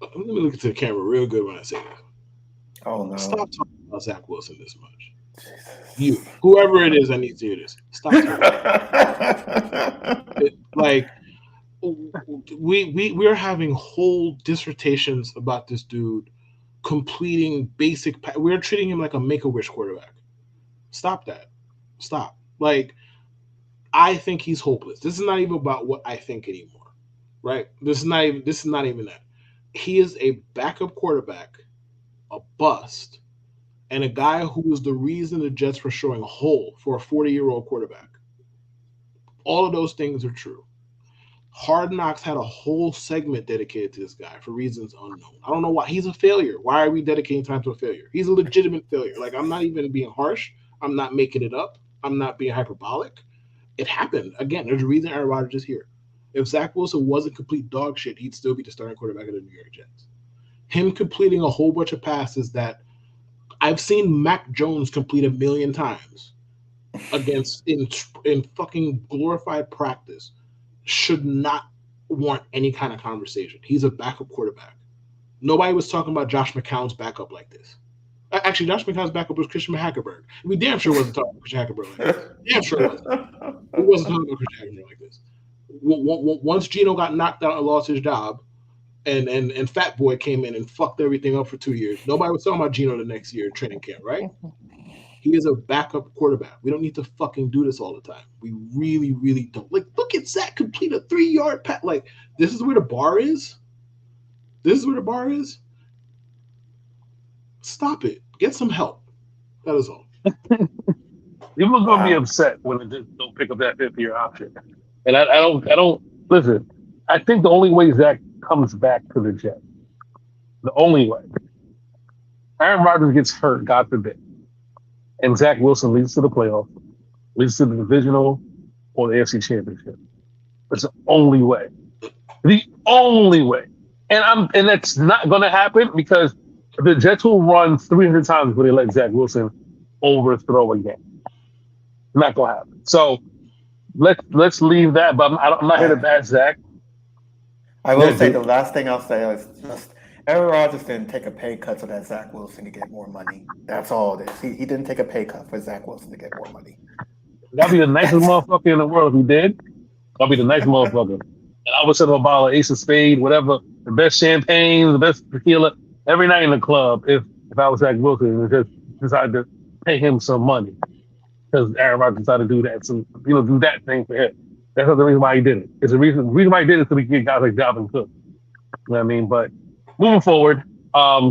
Let me look into the camera real good when I say that. Oh no! Stop talking about Zach Wilson this much. You, whoever it is, I need to hear this. Stop talking. Like we're having whole dissertations about this dude completing basic. We're treating him like a Make-A-Wish quarterback. Stop that. Stop. Like I think he's hopeless. This is not even about what I think anymore, right? This is not even that. He is a backup quarterback, a bust, and a guy who was the reason the Jets were showing a hole for a 40-year-old quarterback. All of those things are true. Hard Knocks had a whole segment dedicated to this guy for reasons unknown. I don't know why. He's a failure. Why are we dedicating time to a failure? He's a legitimate failure. Like, I'm not even being harsh. I'm not making it up. I'm not being hyperbolic. It happened. Again, there's a reason Aaron Rodgers is here. If Zach Wilson wasn't complete dog shit, he'd still be the starting quarterback of the New York Jets. Him completing a whole bunch of passes that I've seen Mac Jones complete 1 million times against in fucking glorified practice should not warrant any kind of conversation. He's a backup quarterback. Nobody was talking about Josh McCown's backup like this. Actually, Josh McCown's backup was Christian Hackenberg. We damn sure wasn't talking about Christian Hackenberg like this. Damn sure wasn't. We wasn't talking about Christian Hackenberg like this. Once Geno got knocked out and lost his job, and Fat Boy came in and fucked everything up for 2 years, nobody was talking about Geno the next year in training camp, right? He is a backup quarterback. We don't need to fucking do this all the time. We really, really don't. Like, look at Zach complete a 3-yard pass. Like, this is where the bar is. This is where the bar is. Stop it. Get some help. That is all. People are going to be upset when they just don't pick up that 5th-year option. And I don't listen. I think the only way Zach comes back to the Jets, the only way, Aaron Rodgers gets hurt, God forbid, and Zach Wilson leads to the playoffs, leads to the divisional or the AFC Championship. It's the only way. The only way. And that's not going to happen because the Jets will run 300 times before they let Zach Wilson overthrow a game. Not going to happen. So let's leave that. But I'm not here to bash Zach. I will say the last thing I'll say is just Aaron Rodgers didn't take a pay cut so that Zach Wilson could get more money. That's all it is. He didn't take a pay cut for Zach Wilson to get more money. That'd be the nicest motherfucker in the world if he did. That'd be the nicest motherfucker. And I would send him a bottle of Ace of Spade, whatever, the best champagne, the best tequila, every night in the club if I was Zach Wilson and just decided to pay him some money. Because Aaron Rodgers decided to do that, do that thing for him. That's not the reason why he did it. It's the reason why he did it is so we can get guys like Dalvin Cook. You know what I mean? But moving forward, it's not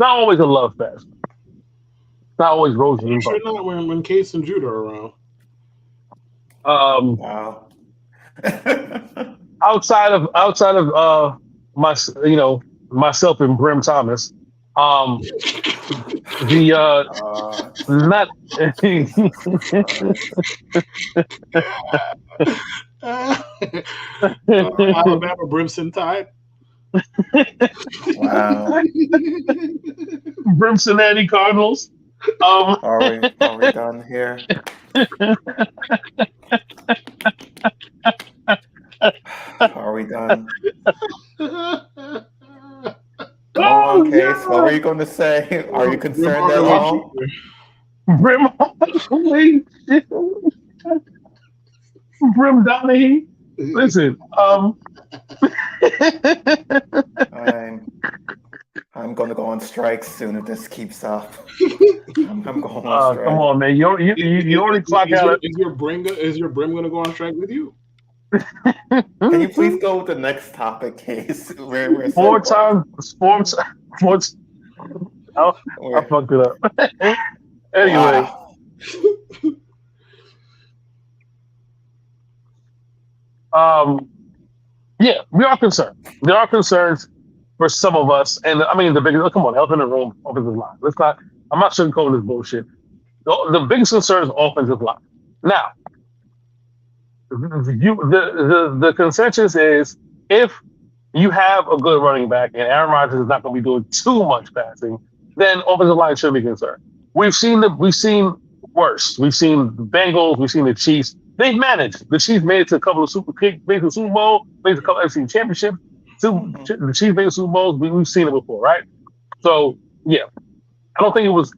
always a love fest. It's not always roses and Sure not when Case and Judah are around. Wow. outside of myself and Brim Thomas, not Alabama Brimson Tide. Wow. Brimson Cardinals. Are we done here? Are we done? Go on, Case. What were you going to say? Are you concerned at all? Brim Donahue. Listen, I'm going to go on strike soon if this keeps up. I'm going on Come strike. on, man. You already clock out. Is your brim gonna go on strike with you? Can you please go with the next topic, Case? We're so Four close. times sports. Sports. I fucked it up. Anyway, Wow. yeah, we are concerned. There are concerns for some of us, and I mean the biggest. Come on, health in the room, offensive line. Let's not. I'm not sugarcoating this bullshit. The biggest concern is offensive line. Now, the consensus is if you have a good running back and Aaron Rodgers is not going to be doing too much passing, then offensive line should be concerned. We've seen worse. We've seen the Bengals. We've seen the Chiefs. They've managed. The Chiefs made it to a couple of Super Bowl, made it to a couple of NFC championships. The Chiefs made the Super Bowls. We've seen it before, right? So yeah, I don't think it was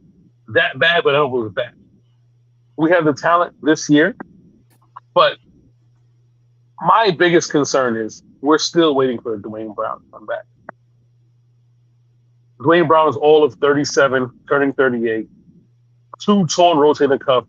that bad, but I don't think it was bad. We have the talent this year, but my biggest concern is we're still waiting for Dwayne Brown to come back. Dwayne Brown is all of 37, turning 38, 2 torn rotator cuff,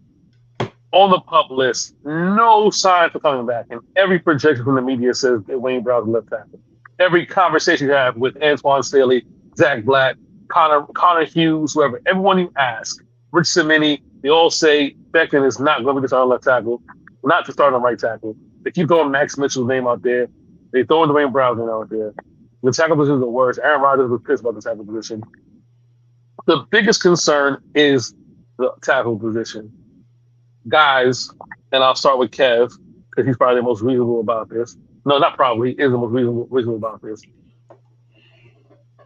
on the PUP list, no sign for coming back. And every projection from the media says that Dwayne Brown's left tackle. Every conversation you have with Antoine Staley, Zach Black, Connor Hughes, whoever, everyone you ask, Rich Cimini, they all say Becton is not going to be the starting left tackle, not to start on right tackle. They keep throwing Max Mitchell's name out there. They throwing Dwayne Brown's name out there. The tackle position is the worst. Aaron Rodgers was pissed about the tackle position. The biggest concern is the tackle position. Guys, and I'll start with Kev, because he's probably the most reasonable about this. No, not probably. He is the most reasonable about this.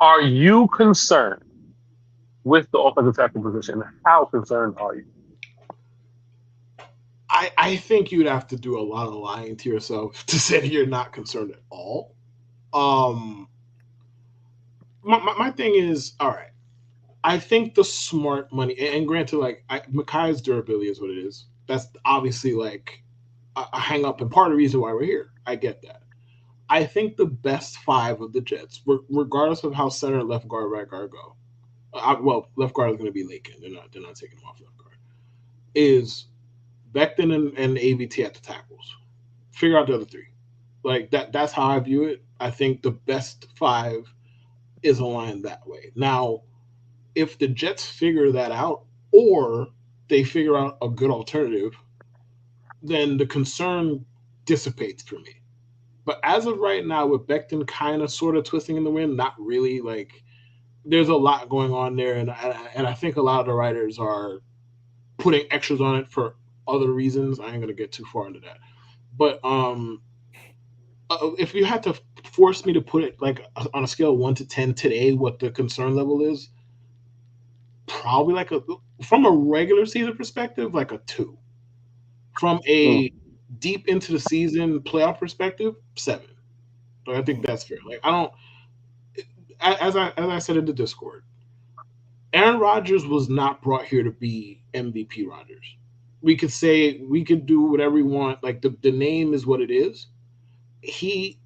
Are you concerned with the offensive tackle position? How concerned are you? I think you'd have to do a lot of lying to yourself to say you're not concerned at all. My thing is, all right, I think the smart money, and granted, like Makai's durability is what it is. That's obviously like a hang up and part of the reason why we're here. I get that. I think the best 5 of the Jets, regardless of how center, left guard, right guard go, left guard is going to be Lakin. They're not taking him off left guard. Is Becton and AVT at the tackles. Figure out the other 3. Like that's how I view it. I think the best 5 is aligned that way. Now, if the Jets figure that out or they figure out a good alternative, then the concern dissipates for me. But as of right now, with Becton kind of sort of twisting in the wind, not really, like there's a lot going on there. And I think a lot of the writers are putting extras on it for other reasons. I ain't going to get too far into that. But if you had to force me to put it like on a scale of 1 to 10 today, what the concern level is, probably like from a regular season perspective, like a 2. From a deep into the season playoff perspective, 7. So I think that's fair. Like I don't, as I said in the Discord, Aaron Rodgers was not brought here to be MVP Rodgers. We could say we could do whatever we want. Like the name is what it is. He,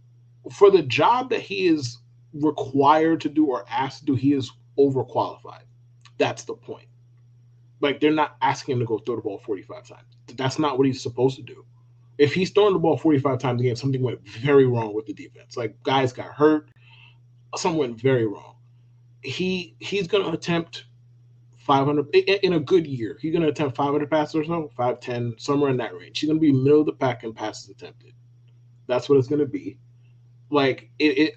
for the job that he is required to do or asked to do, he is overqualified. That's the point. Like they're not asking him to go throw the ball 45 times. That's not what he's supposed to do. If he's throwing the ball 45 times a game, something went very wrong with the defense. Like guys got hurt, something went very wrong. He's going to attempt 500 in a good year. He's going to attempt 500 passes or so, 510, somewhere in that range. He's going to be middle of the pack in passes attempted. That's what it's going to be. Like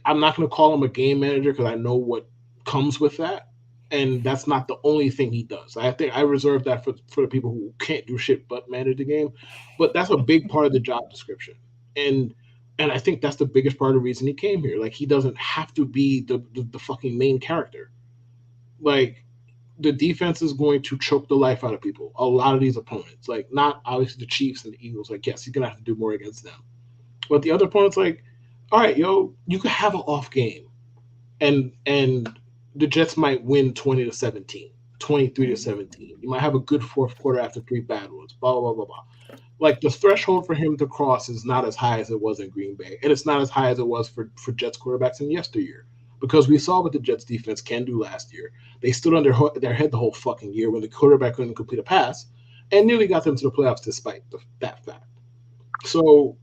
I'm not going to call him a game manager because I know what comes with that. And that's not the only thing he does. I think I reserve that for the people who can't do shit but manage the game. But that's a big part of the job description. And I think that's the biggest part of the reason he came here. Like, he doesn't have to be the fucking main character. Like, the defense is going to choke the life out of people. A lot of these opponents. Like, not obviously the Chiefs and the Eagles. Like, yes, he's going to have to do more against them. But the other opponents, like, all right, yo, you could have an off game. And the Jets might win 20-17, 23-17. You might have a good fourth quarter after 3 bad ones, blah, blah, blah, blah, blah. Like, the threshold for him to cross is not as high as it was in Green Bay. And it's not as high as it was for Jets quarterbacks in yesteryear. because we saw what the Jets defense can do last year. They stood on their head the whole fucking year when the quarterback couldn't complete a pass and nearly got them to the playoffs despite that fact. So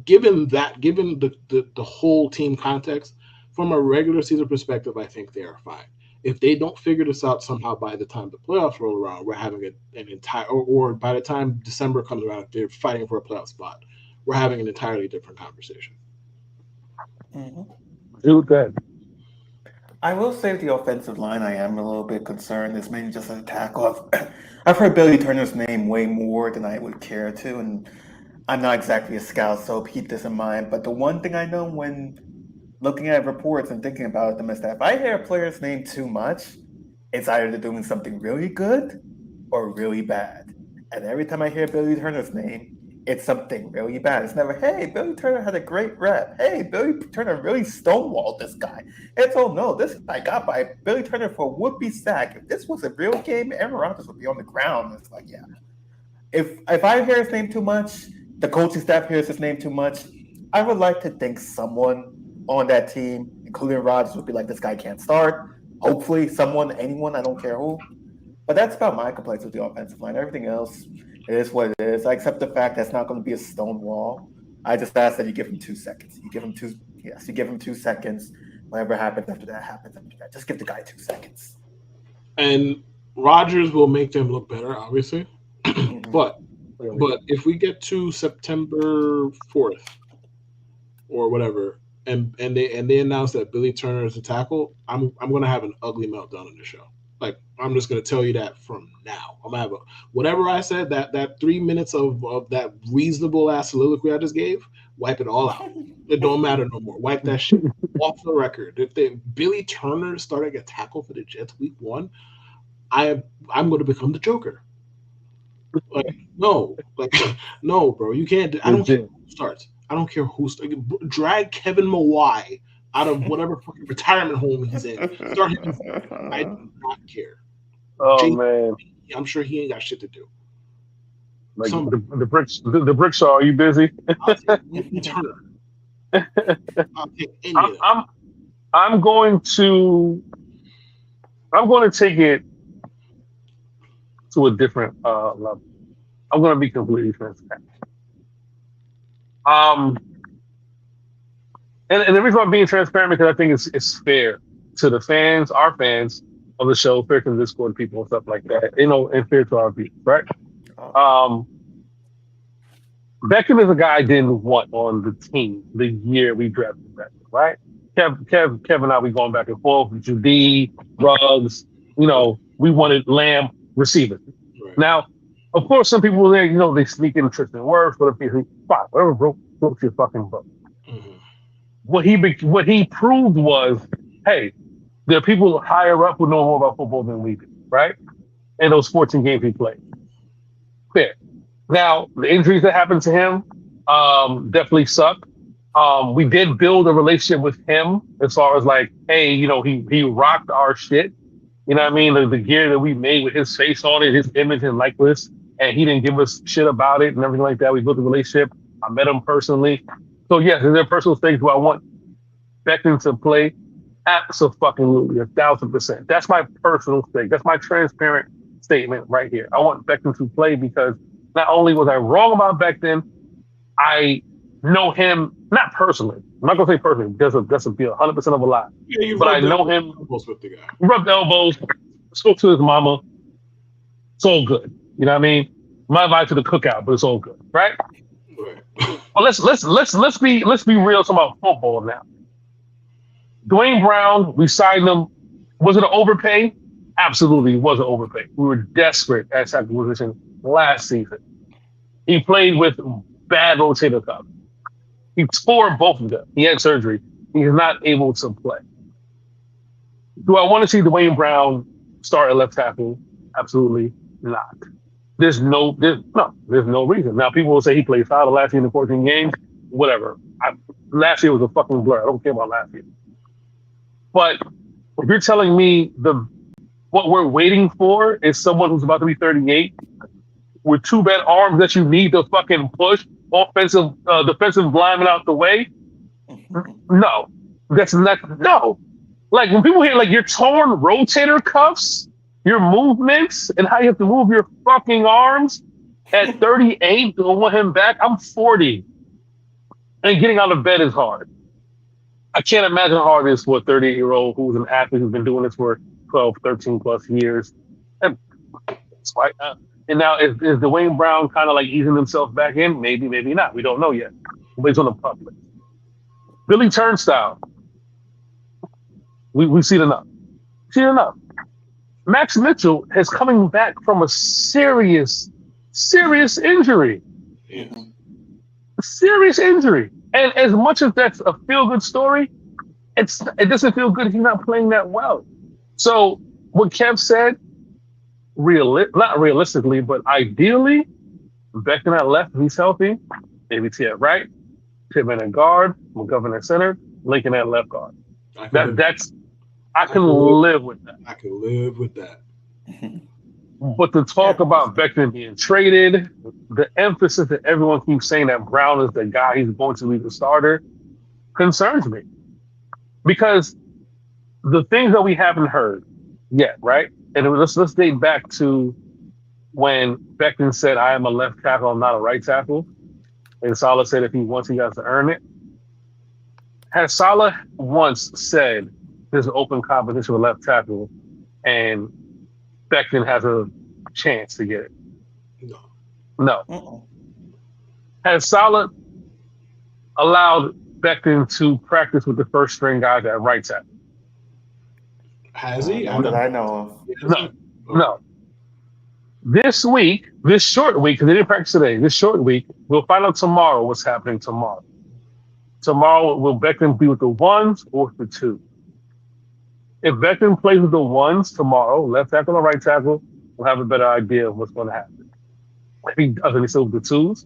given the whole team context, from a regular season perspective, I think they are fine. If they don't figure this out somehow by the time the playoffs roll around, we're having an entire, or by the time December comes around, if they're fighting for a playoff spot, we're having an entirely different conversation. Do that. I will say with the offensive line, I am a little bit concerned. It's mainly just an tackle. I've heard Billy Turner's name way more than I would care to, and I'm not exactly a scout, so keep this in mind. But the one thing I know when looking at reports and thinking about them is that if I hear a player's name too much, it's either they're doing something really good or really bad. And every time I hear Billy Turner's name, it's something really bad. It's never, hey, Billy Turner had a great rep. Hey, Billy Turner really stonewalled this guy. It's, oh no, this guy got by Billy Turner for a whoopee sack. If this was a real game, Aaron Rodgers would be on the ground. It's like, yeah. If I hear his name too much, the coaching staff hears his name too much, I would like to think someone on that team, including Rodgers, would be like, this guy can't start. Hopefully someone, anyone, I don't care who. But that's about my complaints with the offensive line. Everything else, it is what it is. I accept the fact that it's not going to be a stone wall. I just ask that you give him 2 seconds. You give him 2 seconds. Whatever happens after that happens after that. Just give the guy 2 seconds. And Rodgers will make them look better, obviously. But if we get to September 4th or whatever, and they announce that Billy Turner is a tackle, I'm gonna have an ugly meltdown on the show. Like, I'm just gonna tell you that from now. I'm gonna have whatever I said, that 3 minutes of that reasonable ass soliloquy I just gave, wipe it all out. It don't matter no more. Wipe that shit off the record. If Billy Turner starting a tackle for the Jets week 1, I'm gonna become the Joker. Like, no, bro, you can't. I don't care who starts. I don't care who starts. Drag Kevin Mawai out of whatever fucking retirement home he's in. Start him. I do not care. Oh man, I'm sure he ain't got shit to do. Like the bricks are you busy? I'll take Turner. I'll take any of them. I'm going to take it to a different level. I'm going to be completely transparent. And the reason I'm being transparent because I think it's fair to the fans, our fans of the show, fair to the Discord people and stuff like that, and fair to our viewers, right? Beckham is a guy I didn't want on the team the year we drafted Beckham, right? Kev and I, we going back and forth, Judy, Ruggs, we wanted Lamb receiver. Right. Now, of course, some people were there, they sneak in Tristan Wirfs, whatever, bro, go to your fucking book. Mm-hmm. What he proved was, hey, there are people higher up who know more about football than we do, right? And those 14 games he played. Fair. Now, the injuries that happened to him definitely suck. We did build a relationship with him as far as like, hey, he rocked our shit. You know what I mean? The gear that we made with his face on it, his image and likeness, and he didn't give us shit about it and everything like that. We built a relationship. I met him personally. So yes, is there personal things do I want Beckham to play? Absolutely, 1,000%. That's my personal thing. That's my transparent statement right here. I want Beckham to play because not only was I wrong about Beckham, I know him not personally. I'm not gonna say personally because that's a 100% of a lie. Yeah, but I know him. With the guy. Rubbed elbows, spoke to his mama. It's all good. You know what I mean? My advice to the cookout, but it's all good, right? Well, let's be real about football now. Dwayne Brown, we signed him. Was it an overpay? Absolutely, it was an overpay. We were desperate at sack position last season. He played with bad rotator cuff. He tore both of them. He had surgery. He's not able to play. Do I want to see Dwayne Brown start at left tackle? Absolutely not. There's no reason. Now, people will say he played foul last year in the 14 games. Whatever. Last year was a fucking blur. I don't care about last year. But if you're telling me what we're waiting for is someone who's about to be 38 with 2 bad arms that you need to fucking push defensive lineman out the way, no. That's not, no. Like when people hear like your torn rotator cuffs, your movements, and how you have to move your fucking arms at 38 to want him back. I'm 40, and getting out of bed is hard. I can't imagine how hard it is for a 38-year-old who's an athlete who's been doing this for 12, 13 plus years. And it's like, and now is Dwayne Brown kind of like easing himself back in? Maybe, maybe not. We don't know yet. But he's on the public. Billy Turnstile. We've seen enough. Max Mitchell is coming back from a serious injury. Yes. A serious injury. And as much as that's a feel-good story, it doesn't feel good if he's not playing that well. So what Kev said, not realistically, but ideally, Becton at left, if he's healthy, maybe T at right, Pittman at guard, McGovern at center, Lincoln at left guard. I can live with that. I can live with that. But to talk about Becton being traded, the emphasis that everyone keeps saying that Brown is the guy he's going to be the starter concerns me. Because the things that we haven't heard yet, right? And let's date back to when Becton said, I am a left tackle, I'm not a right tackle. And Saleh said if he wants, he has to earn it. Has Saleh once said there's an open competition with left tackle and Becton has a chance to get it? No. Uh-uh. Has Saleh allowed Becton to practice with the first string guys at right tackle? Has he? Not that I know of. No. This short week, because they didn't practice today, this short week, we'll find out tomorrow what's happening tomorrow. Tomorrow, will Becton be with the ones or with the two? If Becton plays with the ones tomorrow, left tackle or right tackle, we'll have a better idea of what's going to happen. If he doesn't, he's still with the twos.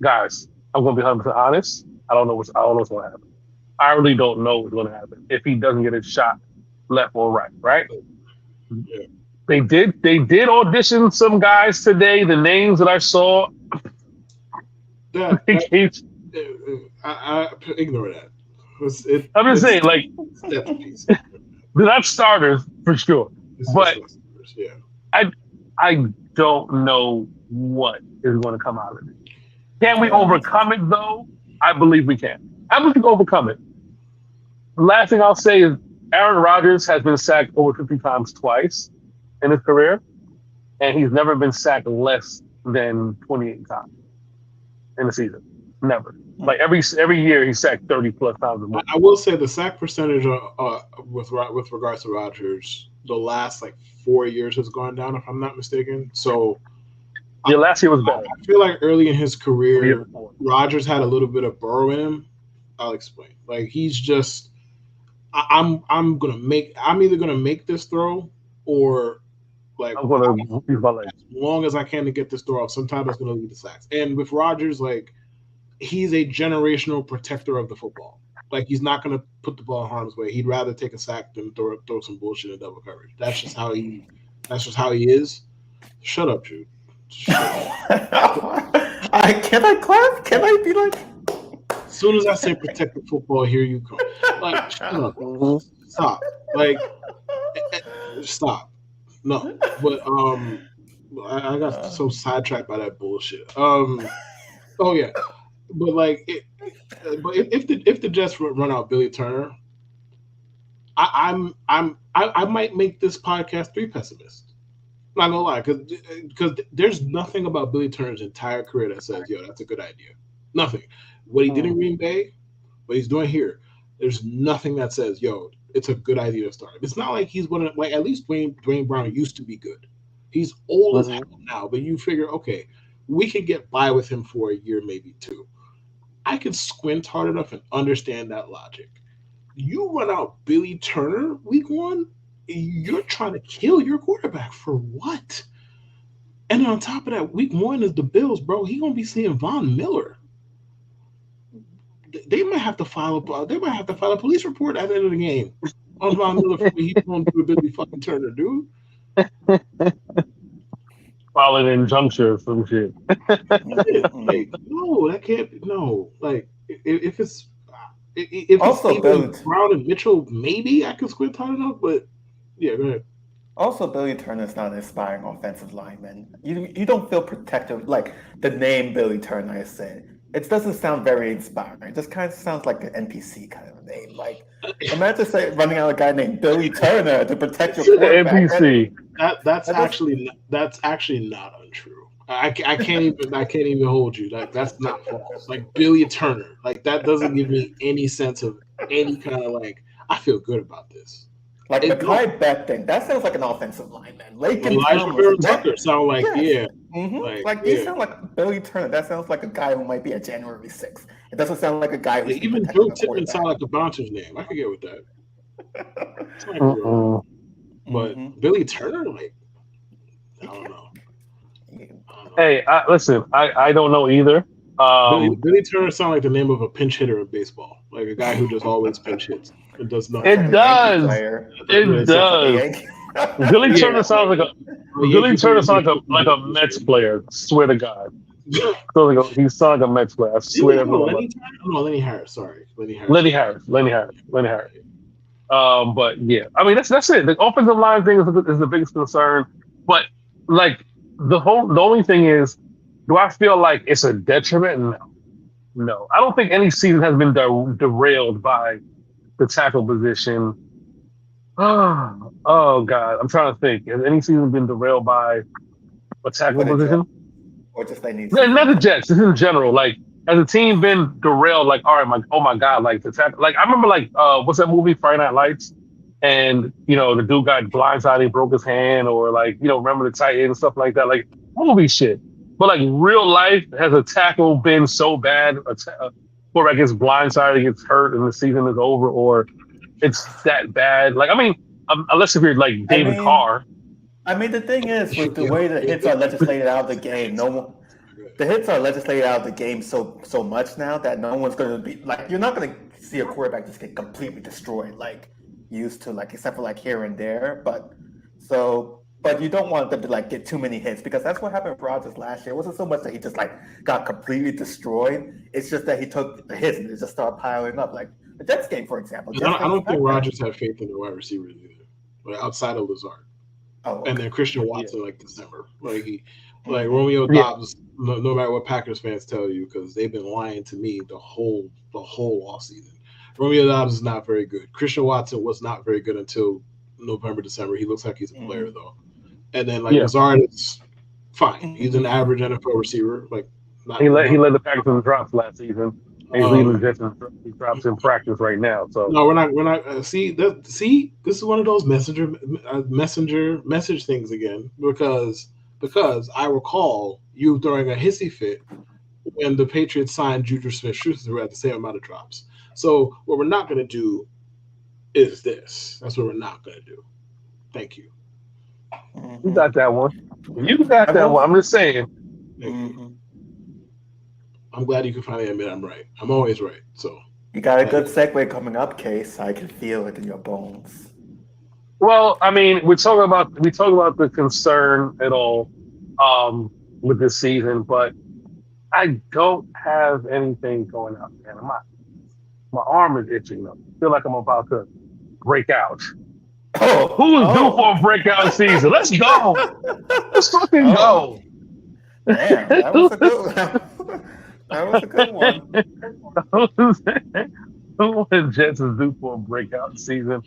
Guys, I'm going to be 100% honest. I don't know what's going to happen. I really don't know what's going to happen if he doesn't get a shot left or right? Yeah. They did audition some guys today. The names that I saw, I ignore that. I'm just saying, like, they're not starters for sure. But yeah. I don't know what is going to come out of it. Can we overcome it, though? I believe we can. I believe we can overcome it. The last thing I'll say is Aaron Rodgers has been sacked over 50 times twice in his career, and he's never been sacked less than 28 times in the season. Never. Like every year, he's sacked 30 plus times or more. I will say the sack percentage with regards to Rodgers, the last like 4 years has gone down, if I'm not mistaken. So yeah, last year was better. I feel like early in his career, Rodgers had a little bit of Burrow in him. I'll explain. Like he's just, I'm either gonna make this throw or like I'm gonna use my legs as long as I can to get this throw off. Sometimes it's gonna lead to sacks. And with Rodgers, like he's a generational protector of the football. Like he's not gonna put the ball in harm's way. He'd rather take a sack than throw some bullshit in double coverage. That's just how he is. Shut up, Jude. Can I clap? Can I be like? As soon as I say protect the football, here you come. Like, shut up. Stop. Like, stop. No. But I got so sidetracked by that bullshit. Oh yeah. But like, if the Jets run out Billy Turner, I might make this podcast 3 pessimist. Not gonna lie, because there's nothing about Billy Turner's entire career that says, yo, that's a good idea. Nothing. What he did in Green Bay, what he's doing here, there's nothing that says, yo, it's a good idea to start him. It's not like he's one of, like, at least Dwayne Brown used to be good. He's old as hell now, but you figure, okay, we can get by with him for a year, maybe 2. I can squint hard enough and understand that logic. You run out Billy Turner week 1, you're trying to kill your quarterback for what? And on top of that, week 1 is the Bills, bro. He gonna be seeing Von Miller. They might have to file a police report at the end of the game on Von Miller for what he's gonna do to Billy fucking Turner, dude. File an injunction or some shit. Like, no, that can't be. No, like if it's If it's Also, even Brown and Mitchell, maybe I could squint tight enough. But yeah, go ahead. Also, Billy Turner's not an inspiring offensive lineman. You don't feel protective like the name Billy Turner is said. It doesn't sound very inspiring. It just kind of sounds like an NPC kind of name. Like imagine running out a guy named Billy Turner to protect your quarterback. NPC. That's actually not untrue. I can't even hold you. Like that's not false. Like Billy Turner. Like that doesn't give me any sense of any kind of like I feel good about this. Like Mekhi Becton, that sounds like an offensive lineman. Elijah Vera Tucker sound like yes. Like these sound like Billy Turner. That sounds like a guy who might be a January 6th. It doesn't sound like a guy who's even Joe Tippmann sound like a bouncer's name. I could get with that. But Billy Turner, like I don't know. Hey, listen, I don't know either. Billy Turner sound like the name of a pinch hitter in baseball, like a guy who just always pinch hits. It does not. It does. It does. Billy Turner sounds like a Mets player. Swear to God. He sounds like a Mets player. I swear to God. Lenny Harris. Sorry, Lenny Harris. But yeah, I mean that's it. The offensive line thing is the biggest concern. But like the only thing is, do I feel like it's a detriment? No. I don't think any season has been derailed by the tackle position. Oh God, I'm trying to think. Has any season been derailed by a tackle position? Or just they need not the Jets, just in general. Like, has a team been derailed? Like, all right, oh my God, like the tackle. Like, I remember, like, what's that movie, Friday Night Lights? And the dude got blindsided, broke his hand, or like, remember the tight end and stuff like that. Like movie shit. But like real life, has a tackle been so bad? Quarterback gets blindsided, gets hurt, and the season is over, or it's that bad. Like, I mean, unless if you're like David Carr. I mean, the thing is, with the way the hits are legislated out of the game, the hits are legislated out of the game so much now that no one's going to be like, you're not going to see a quarterback just get completely destroyed like used to, like except for like here and there. But you don't want them to like get too many hits because that's what happened with Rodgers last year. It wasn't so much that he just like got completely destroyed. It's just that he took the hits and it just started piling up. Like the Jets game, for example. I don't think Rodgers had faith in the wide receivers either, like outside of Lazard. Oh, okay. And then Christian Watson, like December, like Romeo Dobbs. No matter what Packers fans tell you, because they've been lying to me the whole offseason. Romeo Dobbs is not very good. Christian Watson was not very good until November, December. He looks like he's a player though. And then Lazard is fine. He's an average NFL receiver. Like he led the Packers in drops last season. He's leading the Jets in drops in practice right now. So no, we're not. See, this is one of those messenger message things again because I recall you throwing a hissy fit when the Patriots signed Juju Smith-Schuster, who had the same amount of drops. So what we're not going to do is this. That's what we're not going to do. Thank you. You got that one. You got that one. I'm just saying. I'm glad you can finally admit I'm right. I'm always right. So you got a good segue coming up, Case. I can feel it in your bones. Well, I mean, we talk about the concern at all with this season, but I don't have anything going up, man. My arm is itching. I feel like I'm about to break out. Who's due for a breakout season? Let's go. Let's fucking go. Damn, that was a good one. That was a good one. The Jets is due for a breakout season.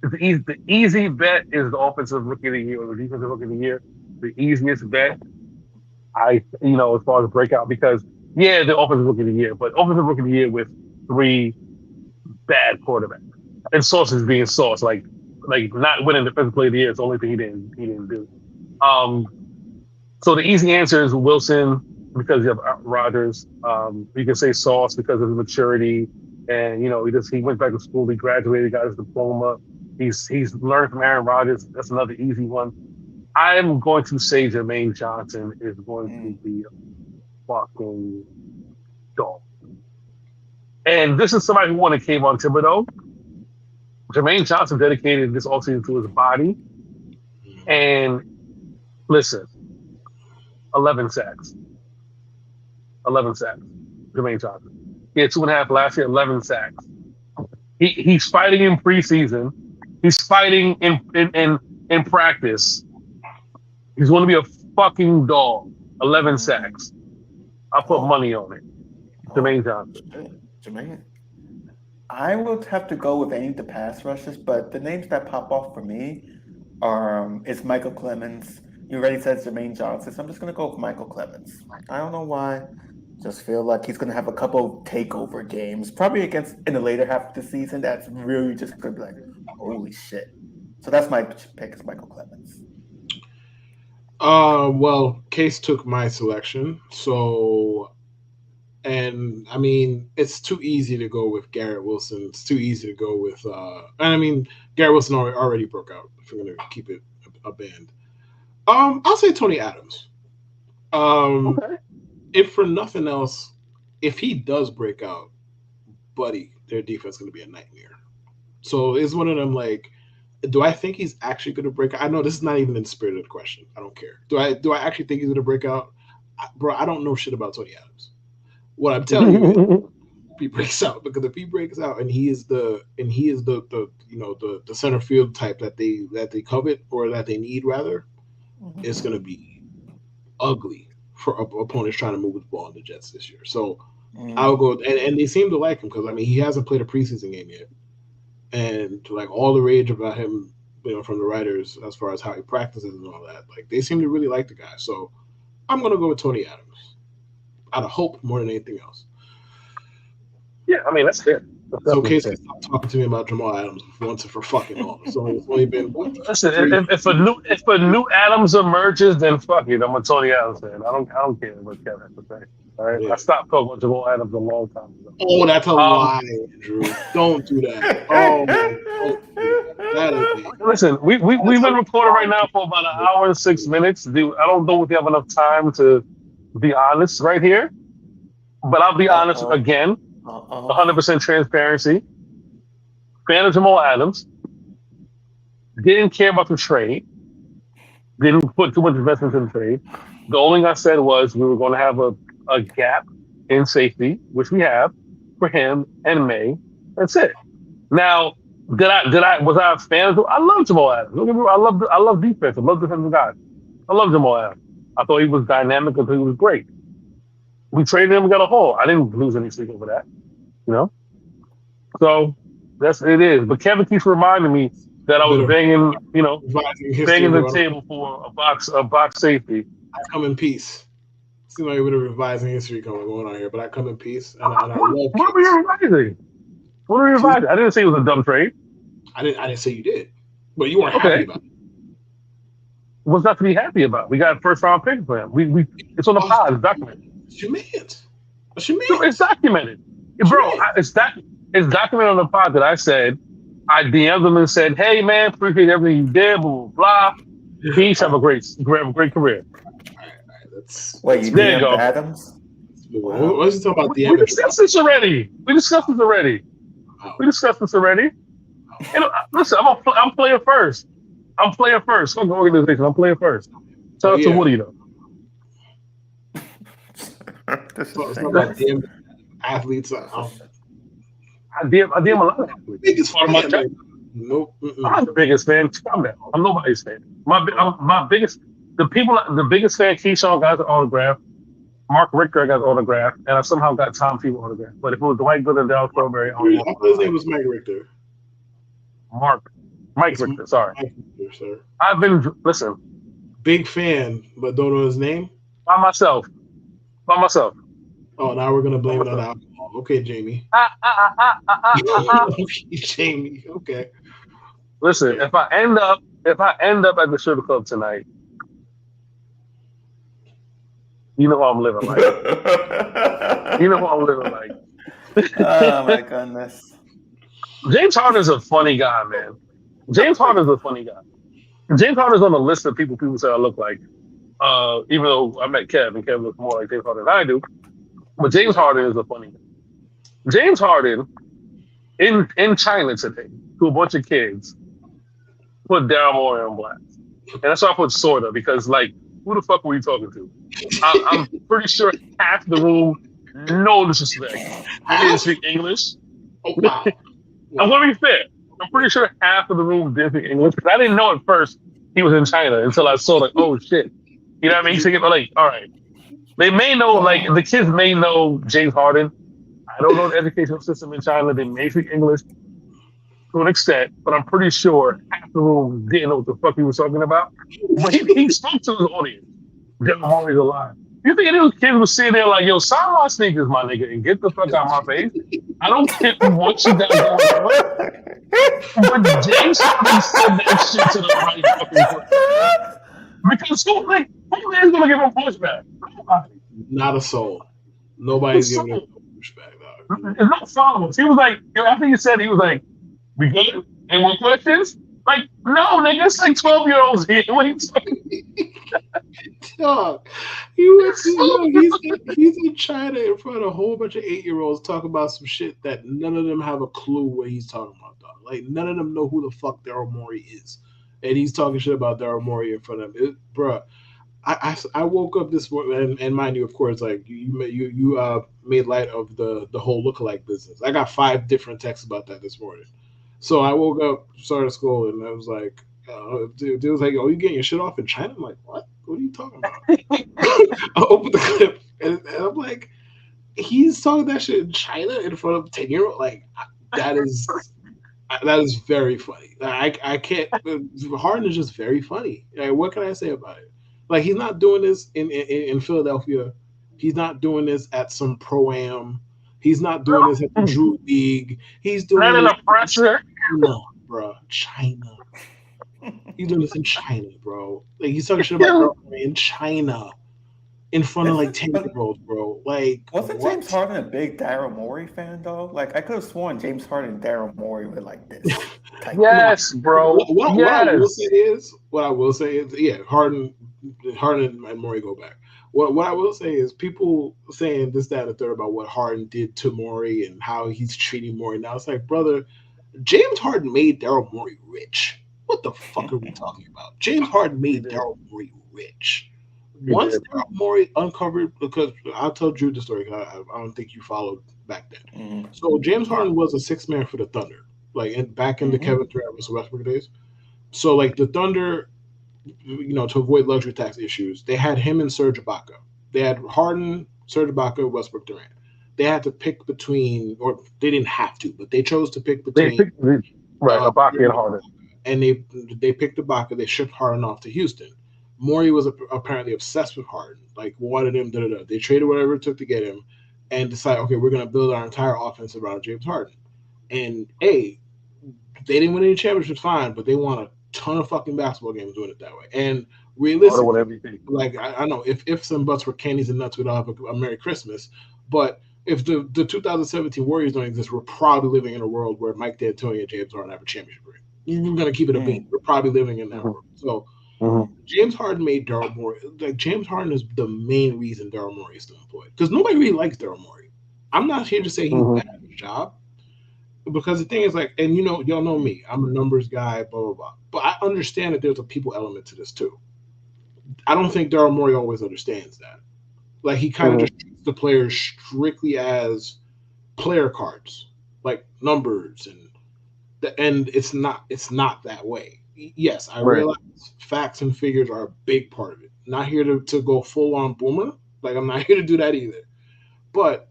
The easy bet is the offensive rookie of the year or the defensive rookie of the year. The easiest bet, as far as breakout, because the offensive rookie of the year, but offensive rookie of the year with 3 bad quarterbacks. And Sauce is being Sauce, like not winning defensive player of the year. It's the only thing he didn't do. So the easy answer is Wilson because you have Rodgers. You can say Sauce because of his maturity, and he went back to school. He graduated, got his diploma. He's learned from Aaron Rodgers. That's another easy one. I'm going to say Jermaine Johnson is going to be a fucking dog. And this is somebody who won a Kayvon Thibodeau. Jermaine Johnson dedicated this offseason to his body. And listen, 11 sacks. Jermaine Johnson. He had 2.5 last year, 11 sacks. He's fighting in preseason. He's fighting in practice. He's going to be a fucking dog. 11 sacks. I put money on it. Jermaine Johnson. Jermaine. I would have to go with any of the pass rushes, but the names that pop off for me is Michael Clemens. You already said Jermaine Johnson, so I'm just gonna go with Michael Clemens. I don't know why. Just feel like he's gonna have a couple takeover games, probably against in the later half of the season. That's really just gonna be like, holy shit. So that's my pick is Michael Clemens. Well, Case took my selection, so, and I mean, it's too easy to go with Garrett Wilson. It's too easy to go with, and I mean, Garrett Wilson already broke out. If we're gonna keep it a band, I'll say Tony Adams. Okay. If for nothing else, if he does break out, buddy, their defense is gonna be a nightmare. So it's one of them like. Do I think he's actually going to break out? I know this is not even in the spirit of the question. I don't care. Do I actually think he's going to break out? Bro, I don't know shit about Tony Adams. What I'm telling you is if he breaks out, because if he breaks out and he is the center field type that they covet or that they need rather, it's going to be ugly for opponents trying to move the ball in the Jets this year. So I'll go and they seem to like him because I mean he hasn't played a preseason game yet. And like all the rage about him, from the writers as far as how he practices and all that, like they seem to really like the guy. So I'm gonna go with Tony Adams out of hope more than anything else. Yeah, I mean that's fair. So Case can stop talking to me about Jamal Adams once and for fucking all. So it's only been listen. If a new Adams emerges, then fuck it. I'm a Tony Adams fan. I don't care what Kevin has to say. All right, yeah. I stopped talking about Jamal Adams a long time ago. Oh, that's a lie, Andrew. Don't do that. Oh, that is listen, we've been recording right now for about 1 hour and 6 minutes. Dude, I don't know if we have enough time to be honest right here, but I'll be honest again. 100% transparency. Fan of Jamal Adams. Didn't care about the trade. Didn't put too much investment in the trade. The only thing I said was we were going to have a gap in safety, which we have for him and May. That's it. Now, was I a fan of? I love Jamal Adams. Don't get me wrong, I love defense. I love defensive guys. I love Jamal Adams. I thought he was dynamic until he was great. We traded him and got a haul. I didn't lose any sleep over that, So that's it is. But Kevin keeps reminding me that I was banging the table for a box safety. I come in peace. Seems like a bit of revising history going on here, but I come in peace. And I love what were you revising? What were you revising? I didn't say it was a dumb trade. I didn't say you did, but you weren't happy about it. What's not to be happy about? We got a first round pick for him. We it's on the pod. It's documented. What you mean? It's documented, bro. It's documented on the pod that I said. I DM'd him and said, "Hey man, appreciate everything you did." Blah blah blah. Peace. Have a great career. Wait, you DM'd Adams? Let's talk about the. We discussed this already. And listen, I'm playing first. Fuck the organization. I'm playing first. Shout out to Woody though. It's about DM athletes. I DM a lot of athletes. Biggest part of my job. Nope. I'm the biggest fan. I'm nobody's fan. My biggest fan. Keyshawn got the autograph. Mark Richter got the autograph, and I somehow got Tom Tebow autograph. But if it was Dwight Gooden and Dallas Strawberry, I thought his name was Mike Richter. Mike Richter. Sorry. Mike Richter, sir. I've been big fan, but don't know his name. By myself. Oh, now we're gonna blame it on alcohol. Okay, Jamie. Jamie. Okay. Listen, if I end up at the Sugar Club tonight, you know what I'm living like. Oh my goodness. James Harden's a funny guy, man. James Harden's on the list of people say I look like. Even though I met Kev, and Kev looks more like James Harden than I do. But James Harden is a funny guy. James Harden, in China today, to a bunch of kids, put Daryl Morey on blast. And that's why I put sorta, because, like, who the fuck were you talking to? I'm pretty sure half the room No disrespect. He didn't speak English. Oh wow. I'm gonna be fair. I'm pretty sure half of the room did speak English because I didn't know at first he was in China until I saw like, oh shit. You know what I mean? So you know, like, all right. They may know, like, the kids may know James Harden. I don't know the educational system in China. They may speak English to an extent, but I'm pretty sure half the room didn't know what the fuck he was talking about. But he spoke to his audience. I'm always alive. You think any of those kids was sitting there like, yo, sign my sneakers, my nigga, and get the fuck out of my face? I don't care what you got going on. But James Harden said that shit to the right fucking person. Because who is gonna give him pushback? Nobody. Not a soul. Nobody's giving him pushback, dog. It's not followers. He was like, after he said, he was like, we good? Any more questions? Like, no, nigga, it's like 12-year-olds here. What are you talking? Dog, he's in China in front of a whole bunch of 8-year-olds talking about some shit that none of them have a clue what he's talking about, dog. Like, none of them know who the fuck Daryl Morey is. And he's talking shit about Daryl Morey in front of him. Bruh, I woke up this morning, and mind you, of course, like you made light of the whole lookalike business. I got 5 different texts about that this morning. So I woke up, started school, and I was like, dude was like, "Oh, you getting your shit off in China?" I'm like, "What? What are you talking about?" I opened the clip, and I'm like, "He's talking that shit in China in front of 10-year-old. Like, that is very funny. I can't. Harden is just very funny. Like, what can I say about it? Like, he's not doing this in Philadelphia. He's not doing this at some pro-am. He's not doing this at the Drew League. He's doing Not in this the pressure. China, bro. China. He's doing this in China, bro. Like, he's talking shit about in China in front of like 10-year-olds, bro. Like, wasn't James Harden a big Daryl Morey fan though? Like, I could have sworn James Harden and Daryl Morey were like this. Yes, bro. What I will say is, yeah, Harden and Morey go back. What I will say is, people saying this, that, and the third about what Harden did to Morey and how he's treating Morey now. It's like, brother, James Harden made Daryl Morey rich. What the fuck are we talking about? James Harden made Daryl Morey rich. Once Daryl Morey uncovered, because I'll tell Drew the story, I don't think you followed back then. Mm-hmm. So James Harden was a 6th man for the Thunder, like back in the Kevin Durant versus Westbrook days. So like the Thunder, you know, to avoid luxury tax issues, they had him and Serge Ibaka. They had Harden, Serge Ibaka, Westbrook, Durant. They had to pick between, or they didn't have to, but they chose to pick between Ibaka and Harden. And they picked Ibaka. They shipped Harden off to Houston. Morey was apparently obsessed with Harden, like wanted him. They traded whatever it took to get him, and decided, okay, we're going to build our entire offense around James Harden. And they didn't win any championships, fine, but they won a ton of fucking basketball games doing it that way. And realistically, like I know if ifs and buts were candies and nuts, we'd all have a Merry Christmas. But if the 2017 Warriors don't exist, we're probably living in a world where Mike D'Antoni and James Harden have a championship ring. We're going to keep it a beat. We're probably living in that world. So James Harden made Daryl Morey. Like, James Harden is the main reason Daryl Morey is still employed, because nobody really likes Daryl Morey. I'm not here to say he's bad at his job, because the thing is, like, and you know, y'all know me, I'm a numbers guy, blah blah blah. But I understand that there's a people element to this too. I don't think Daryl Morey always understands that. Like, he kind of just treats the players strictly as player cards, like numbers, and it's not that way. Yes, I realize facts and figures are a big part of it. Not here to go full on boomer. Like, I'm not here to do that either. But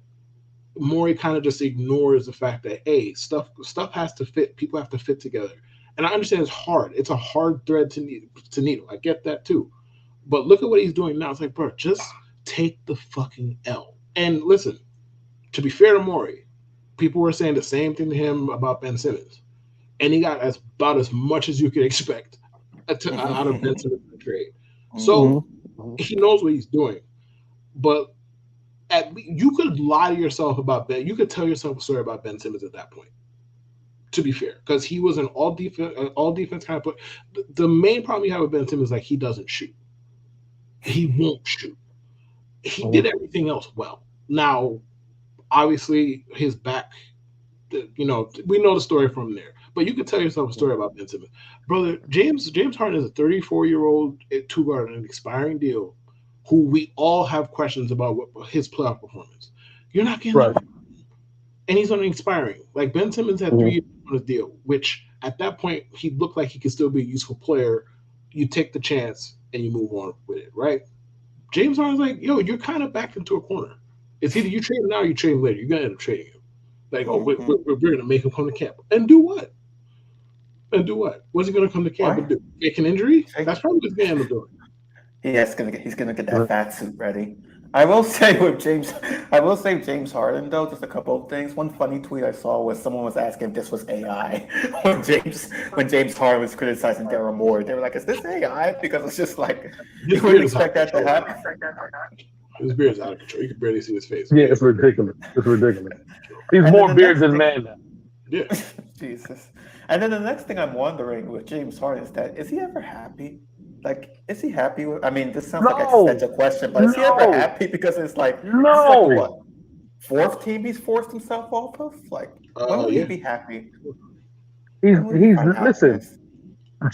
Morey kind of just ignores the fact that, hey, stuff has to fit. People have to fit together. And I understand it's hard. It's a hard thread to needle. I get that too. But look at what he's doing now. It's like, bro, just take the fucking L. And listen, to be fair to Morey, people were saying the same thing to him about Ben Simmons. And he got about as much as you could expect out of Ben Simmons in the trade. So he knows what he's doing. But you could lie to yourself about Ben. You could tell yourself a story about Ben Simmons at that point, to be fair, because he was an all defense kind of player. The main problem you have with Ben Simmons is, like, he doesn't shoot. He won't shoot. He did everything else well. Now, obviously, his back, you know, we know the story from there. But you could tell yourself a story about Ben Simmons. Brother, James Harden is a 34-year-old two-guard on an expiring deal who we all have questions about his playoff performance. You're not getting Right. that. And he's on an expiring. Like Ben Simmons had 3 years on his deal, which at that point he looked like he could still be a useful player. You take the chance and you move on with it, right? James Harden's like, yo, you're kind of backed into a corner. It's either you trade him now or you trade him later. You're gonna end up trading him. Like, oh, we're gonna make him come to camp and do what? And do what? What's he gonna come to camp and do? Fake an injury? That's probably what he's gonna end up doing. He's gonna get that fat suit ready. I will say James Harden though, just a couple of things. One funny tweet I saw was someone was asking if this was AI when James Harden was criticizing Daryl Morey. They were like, "Is this AI?" Because it's just like you wouldn't expect that to happen. His beard's out of control. You can barely see his face. Yeah, it's ridiculous. It's ridiculous. He's more beard than man now. Yeah. Jesus. And then the next thing I'm wondering with James Harden is that is he ever happy? Like, is he happy with? I mean, this sounds like an existential question, but is he ever happy? Because it's like, it's like what, fourth team he's forced himself off of? Like, when would he be happy? He's listen. All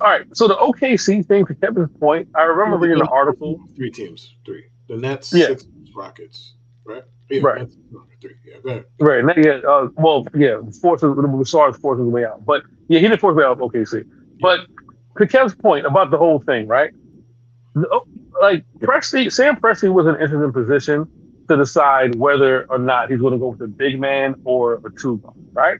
right. So the OKC thing, to Kevin's point, I remember reading an article. 3 teams. The Nets, 6 Rockets, right? Yeah, right. Nets, 3. Yeah, go ahead. Right. Yeah. Forces the way out, but yeah, he didn't force the way out of OKC. But to Kevin's point about the whole thing, right? Like Sam Presti was in an interesting position to decide whether or not he's going to go with a big man or a 2 guard, right?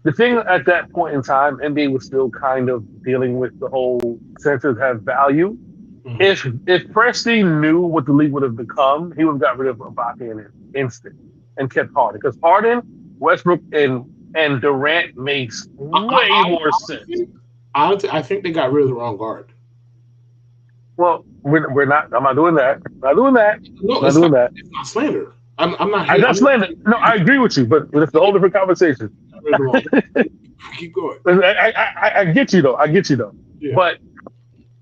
The thing at that point in time, NBA was still kind of dealing with the whole centers have value. Mm-hmm. If Presti knew what the league would have become, he would have got rid of Ibaka in an instant and kept Harden. Because Harden, Westbrook, and Durant makes way more sense. Honestly, I think they got rid of the wrong guard. Well, we're not. I'm not doing that. I'm not doing that. No, I'm not doing that. It's not slander. I'm not. I'm not slander. No, I agree with you, but it's a whole different conversation. Keep going. I get you though. Yeah. But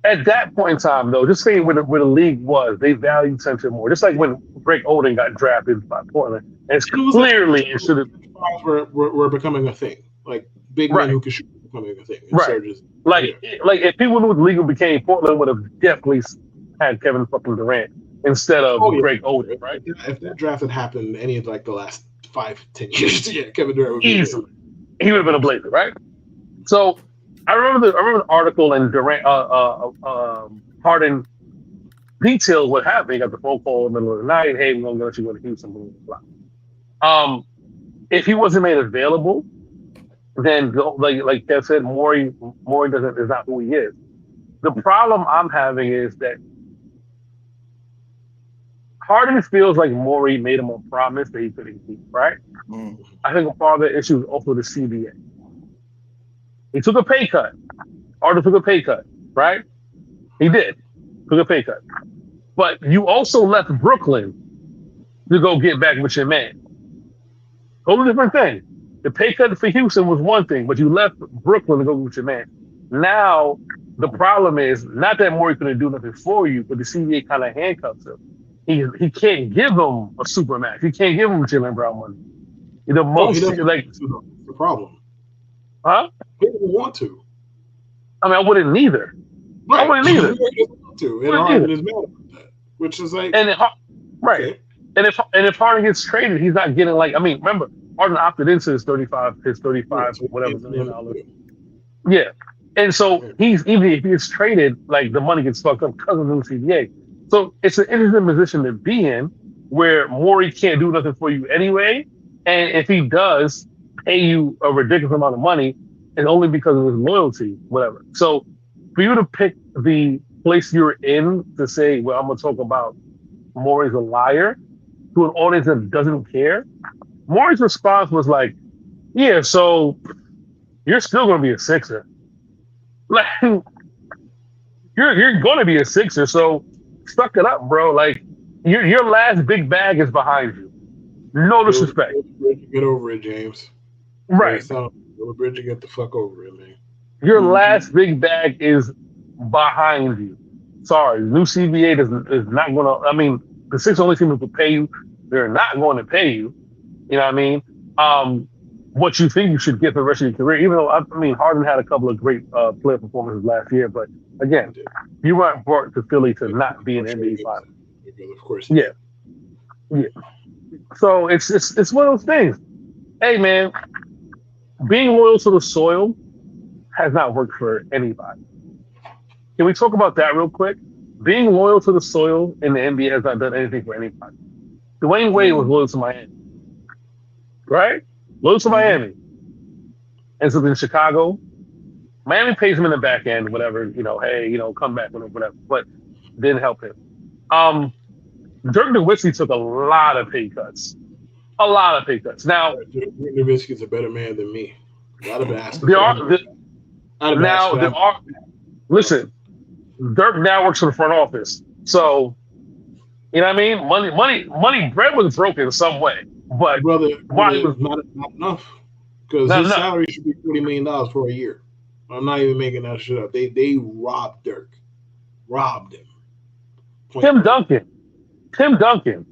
at that point in time, though, just saying where the league was, they valued center more. Just like when Greg Oden got drafted by Portland, and it's clearly it should have. Were becoming a thing, like big men who could shoot becoming a thing. Right. Like if people knew what the league became, Portland would have definitely had Kevin fucking Durant instead of Greg Oden, right? If that draft had happened any of like the last 5-10 years, yeah, Kevin Durant would be easily. He would have been a Blazer, right? So I remember the article and Durant, Harden detailed what happened. He got the phone call in the middle of the night. Hey, we're gonna let you go to Houston. Blah, blah. If he wasn't made available, then like Kev said, Morey is not who he is. The problem I'm having is that Harden feels like Morey made him a promise that he couldn't keep, right? Mm. I think a part of the issue is also the CBA. He took a pay cut. Harden took a pay cut, right? He did. Took a pay cut. But you also left Brooklyn to go get back with your man. Totally different thing. The pay cut for Houston was one thing, but you left Brooklyn to go with your man. Now, the problem is not that Morey couldn't do nothing for you, but the CBA kind of handcuffs him. He can't give him a supermax. He can't give him Jaylen Brown money. The most the problem. Huh? He doesn't want to. I mean, I wouldn't neither. Right. I wouldn't either. He doesn't want to. And Harden is mad about that, which is like right. Okay. And if Harden gets traded, he's not getting remember Harden opted into his 35 whatever $1 million. Yeah. And so even if he gets traded, like the money gets fucked up because of the CBA. So it's an interesting position to be in where Morey can't do nothing for you anyway. And if he does pay you a ridiculous amount of money, it's only because of his loyalty, whatever. So for you to pick the place you're in to say, well, I'm going to talk about Morey's a liar to an audience that doesn't care. Morey's response was like, yeah, so you're still going to be a Sixer. Like, you're going to be a Sixer, so suck it up, bro. Like, your last big bag is behind you. No disrespect. Get over it, James. Right. Go to Bridge and get the fuck over it, man. Your last big bag is behind you. Sorry, new CBA is not going to. I mean, the Sixers only team will pay you. They're not going to pay you. You know what I mean? What you think you should get for the rest of your career, even though, Harden had a couple of great player performances last year, but again, you weren't brought to Philly to not be an NBA Finals. Of course. Yeah. So it's one of those things. Hey man, being loyal to the soil has not worked for anybody. Can we talk about that real quick? Being loyal to the soil in the NBA has not done anything for anybody. Dwayne Wade was loyal to Miami, right? Loyal to Miami. Ends up in Chicago. Miami pays him in the back end, whatever, hey, come back, whatever. But didn't help him. Dirk Nowitzki took a lot of pay cuts. A lot of pay cuts. Now, Dirk Nowitzki's a better man than me. A lot of asking. Listen, Dirk now works for the front office. So, you know what I mean? Money, bread was broken in some way. But brother, why was not enough. Because his salary should be $40 million for a year. I'm not even making that shit up. They robbed Dirk. Robbed him. Tim Duncan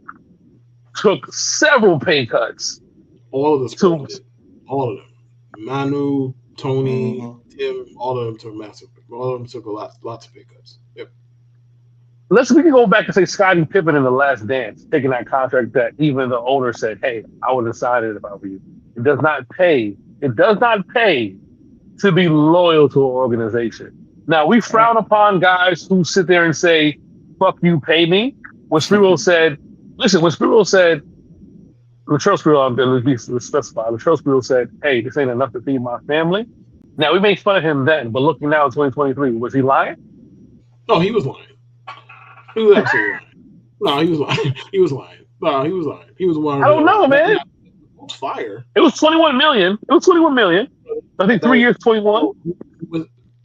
took several pay cuts. All of the all of them. Manu, Tony, Tim, all of them took massive. All of them took lots of pay cuts. Yep. We can go back and say Scottie Pippen in The Last Dance, taking that contract that even the owner said, hey, I would have signed it if I were you. It does not pay. It does not pay to be loyal to an organization. Now, we frown upon guys who sit there and say, fuck you, pay me. When Latrell Sprewell said, let's specify, Latrell Sprewell said, hey, this ain't enough to feed my family. Now, we made fun of him then, but looking now in 2023, was he lying? No, he was lying. He was absolutely lying. No, he was lying. He was lying. No, he was lying. He was lying. I don't know, man. It was fire. It was $21 million. I think 3 years, 21.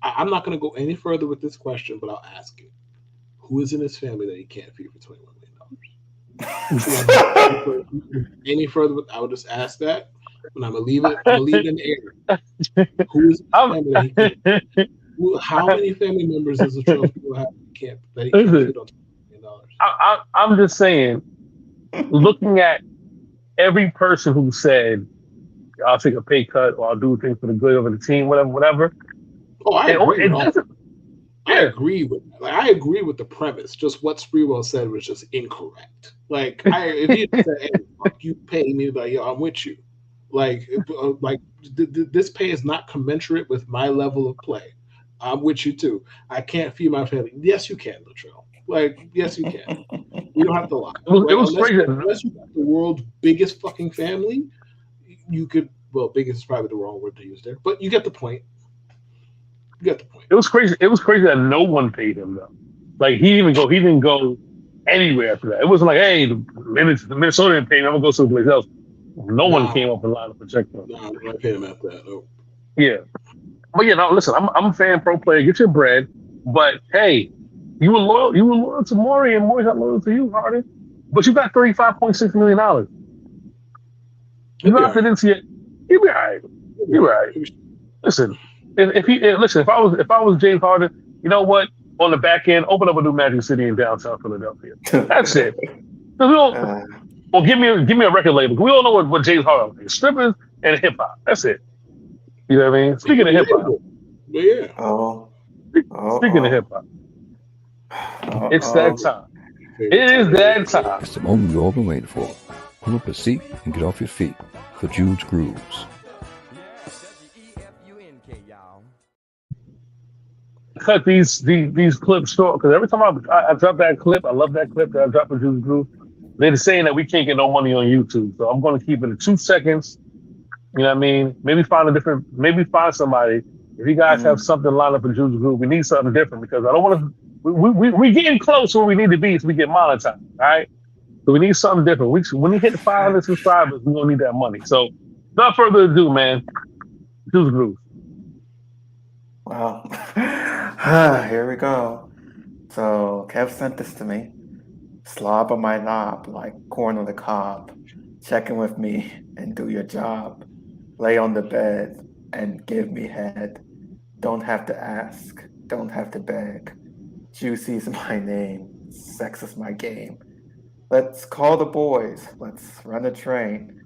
I'm not going to go any further with this question, but I'll ask you. Who is in his family that he can't feed for $21 million? Any further? I would just ask that, and I'm gonna leave it in the air. Who is in his family that he can't? How many family members does the Latrell Sprewell have that he can't feed on $20 million? I'm just saying, looking at every person who said, I'll take a pay cut or I'll do things for the good of the team, whatever. Oh, I agree. I agree with that. I agree with the premise. Just what Sprewell said was just incorrect. If he had said, "Hey, fuck you, pay me," yo, I'm with you. This pay is not commensurate with my level of play. I'm with you too. I can't feed my family. Yes, you can, Latrell. Yes, you can. We don't have to lie. It was crazy. Unless you got the world's biggest fucking family, you could. Well, biggest is probably the wrong word to use there, but you get the point. It was crazy. It was crazy that no one paid him though. He didn't go anywhere after that. It wasn't like, hey, the Minnesota didn't pay me, I'm gonna go someplace else. No one came up and lined up and checked him. No, I'm not paying him after that. No. Yeah. But listen, I'm a fan, pro player, get your bread. But hey, you were loyal to Morey, and Morey's not loyal to you, Harden. But you got $35.6 million. You opted into it. You'll be all right. You're all right. Listen. If I was James Harden, you know what? On the back end, open up a new Magic City in downtown Philadelphia. That's it. Give me a record label. We all know what James Harden is. Strippers and hip hop. That's it. You know what I mean? Speaking of hip hop. Yeah. Speaking of hip hop. It's that time. It is that time. It's the moment you've all been waiting for. Pull up a seat and get off your feet for Jude's Grooves. Cut these clips short because every time I drop that clip, I love that clip that I drop in Jude's Groove. They're saying that we can't get no money on YouTube, so I'm going to keep it at 2 seconds. You know what I mean? Maybe find somebody. If you guys have something lined up in Jude's Groove, we need something different because I don't want to. We're getting close where we need to be so we get monetized. All right, so we need something different. When we hit 500 subscribers, we're gonna need that money. So, without further ado, man, Jude's Groove. Wow. Here we go. So Kev sent this to me. Slob on my knob like corn on the cob. Check in with me and do your job. Lay on the bed and give me head. Don't have to ask. Don't have to beg. Juicy's my name. Sex is my game. Let's call the boys. Let's run a train.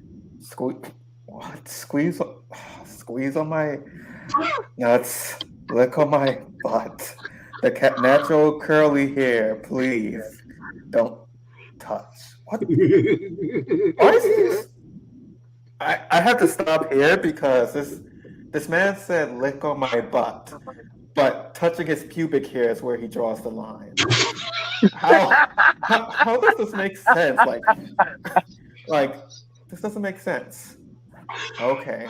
Squeeze on my nuts. Lick on my butt. The natural curly hair, please. Don't touch What? Why is he? I have to stop here because this man said lick on my butt, but touching his pubic hair is where he draws the line. How does this make sense? Like this doesn't make sense. Okay.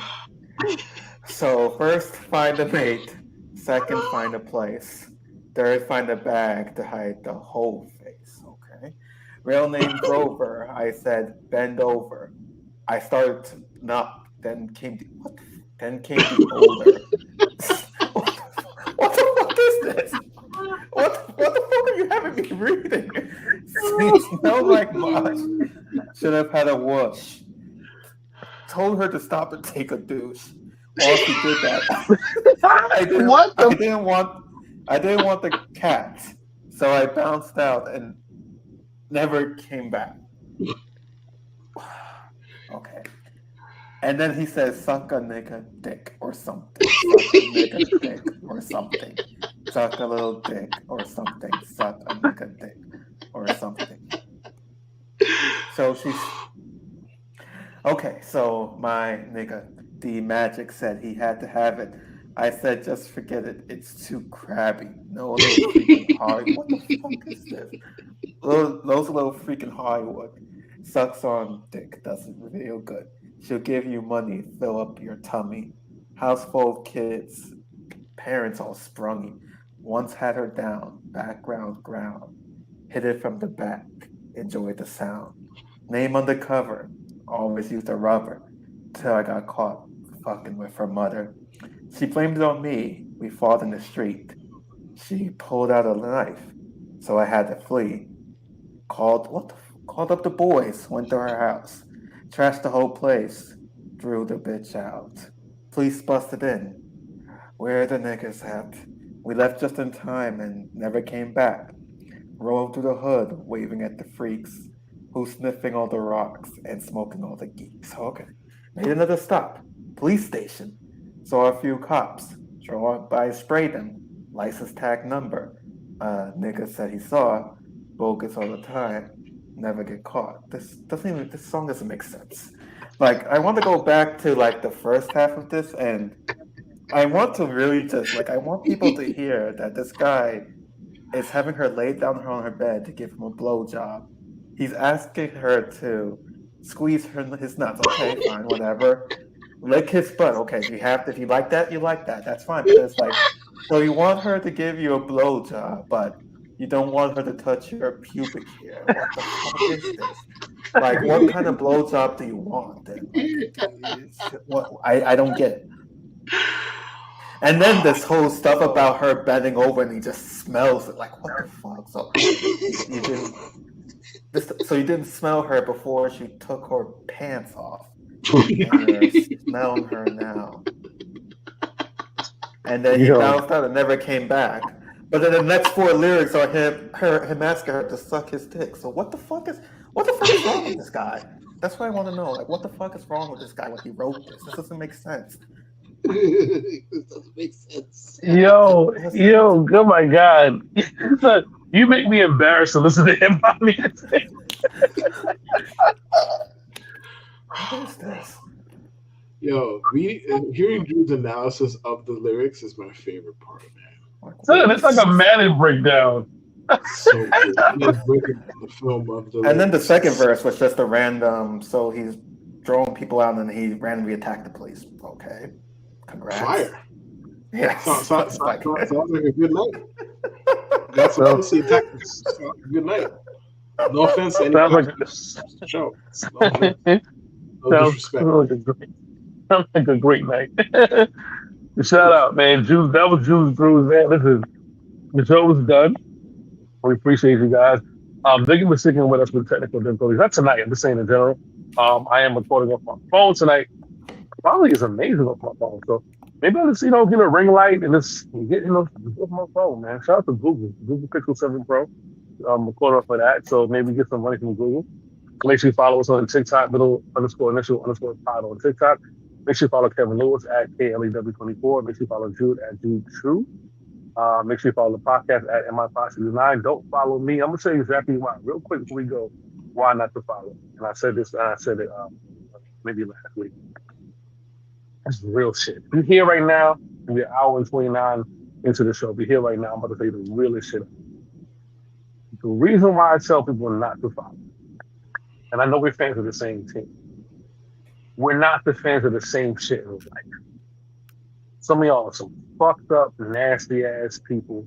So first find a mate, second find a place, third find a bag to hide the whole face. Okay. Real name Grover. I said bend over. I started to knock, then came the older. What the fuck is this? What the fuck are you having me reading? Smelled like mush. Should have had a whoosh. Told her to stop and take a douche. While she did that, I didn't want the cat, so I bounced out and never came back. Okay. And then he says, suck a nigga dick or something. Suck a nigga dick or something. Suck a little dick or something. Suck a nigga dick or something. So she's... Okay, so my nigga, D Magic, said he had to have it. I said, just forget it. It's too crabby. No little freaking Hollywood. What the fuck is this? Those little freaking Hollywood. Sucks on dick, doesn't feel good. She'll give you money, fill up your tummy. House full of kids, parents all sprungy. Once had her down, background ground. Hit it from the back, enjoy the sound. Name undercover, always used a rubber. Till I got caught fucking with her mother. She blamed it on me, we fought in the street. She pulled out a knife, so I had to flee. Called up the boys, went to her house, trashed the whole place, drew the bitch out. Police busted in. Where the niggas at? We left just in time and never came back. Rolled through the hood, waving at the freaks, who sniffing all the rocks and smoking all the geeks. Okay. Made another stop. Police station. Saw a few cops. Drove up by, sprayed them. License tag number. Nigga said he saw. Bogus all the time. Never get caught. This song doesn't make sense. Like, I want to go back to like the first half of this, and I want to really just I want people to hear that this guy is having her laid down on her bed to give him a blowjob. He's asking her to squeeze his nuts. Okay, fine, whatever. Lick his butt. Okay, if you like that, you like that. That's fine. But it's like, so you want her to give you a blowjob, but you don't want her to touch your pubic hair. What the fuck is this? Like, what kind of blowjob do you want? Then? I don't get it. And then this whole stuff about her bending over and he just smells it. Like, what the fuck? So you didn't smell her before she took her pants off. And you're smelling her now. And then he bounced out and never came back. But then the next 4 lyrics are him asking her to suck his dick. So what the fuck is wrong with this guy? That's what I want to know. Like, what the fuck is wrong with this guy when he wrote this? This doesn't make sense. This doesn't make sense. Yo, oh my God. You make me embarrassed to listen to him. What is this? Yo, hearing Drew's analysis of the lyrics is my favorite part, man. So it's like a Madden breakdown. So good. He's breaking down the film of the And then the lyrics. second verse was just a random, so he's throwing people out and then he randomly attacked the police. Okay. Congrats. Fire. Yeah. Sounds like a good night. That's what I see. Sounds like a good night. No offense to anybody. Show. No disrespect. Sounds like a great night. Shout out, man. Juice, that was Juice Brews, man. Listen, the show was done. We appreciate you guys. Thank you for sticking with us with technical difficulties. Not tonight, I'm just saying in general. I am recording off my phone tonight. Probably is amazing off my phone. So maybe I'll just, get a ring light and just get, off my phone, man. Shout out to Google Pixel 7 Pro. Record off of that. So maybe get some money from Google. Make sure you follow us on TikTok, middle_initial_pod on TikTok. Make sure you follow Kevin Lewis at KLEW24. Make sure you follow Jude at Jude True. Make sure you follow the podcast at MIPod69. Don't follow me. I'm going to tell you exactly why. Real quick before we go. why not to follow? And I said this, and I said it maybe last week. That's real shit. If you're here right now, and we're an hour and 29 into the show. If you're here right now, I'm about to say the realest shit. The reason why I tell people not to follow, and I know we're fans of the same team, we're not the fans of the same shit in life. Some of y'all are some fucked up, nasty ass people.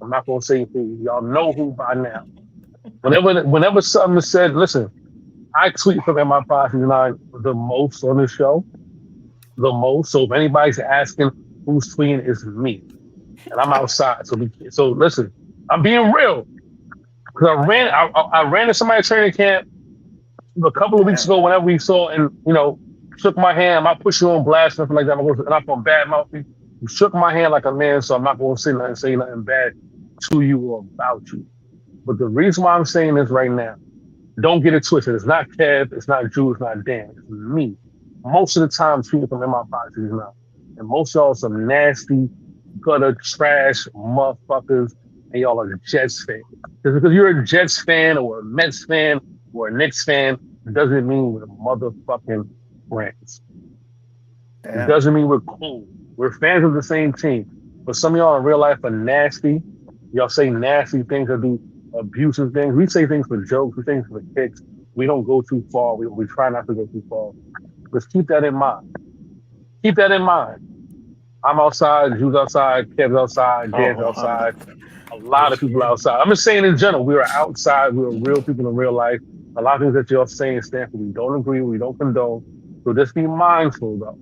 I'm not gonna say who. Y'all know who by now. Whenever something is said, listen, I tweet from MI569 the most on the show. The most. So if anybody's asking who's tweeting, it's me. And I'm outside. So listen, I'm being real. Because I ran to somebody's training camp a couple of weeks ago whenever we saw and shook my hand. I push you on blast, nothing like that. And I'm from bad mouth. You shook my hand like a man, so I'm not gonna say nothing bad to you or about you. But the reason why I'm saying this right now, don't get it twisted. It's not Kev, it's not Drew, it's not Dan, it's me. Most of the time, people from MI569. And most of y'all are some nasty, gutter, trash motherfuckers, and y'all are Jets fans. Just because you're a Jets fan or a Mets fan or a Knicks fan, it doesn't mean we're motherfucking friends. It doesn't mean we're cool. We're fans of the same team. But some of y'all in real life are nasty. Y'all say nasty things or do abusive things. We say things for jokes. We say things for kicks. We don't go too far. We try not to go too far. Just keep that in mind. Keep that in mind. I'm outside, Drew's outside, Kev's outside, Dan's outside. A lot of people outside. I'm just saying in general, we are outside. We are real people in real life. A lot of things that you're saying stand for we don't agree, we don't condone. So just be mindful though.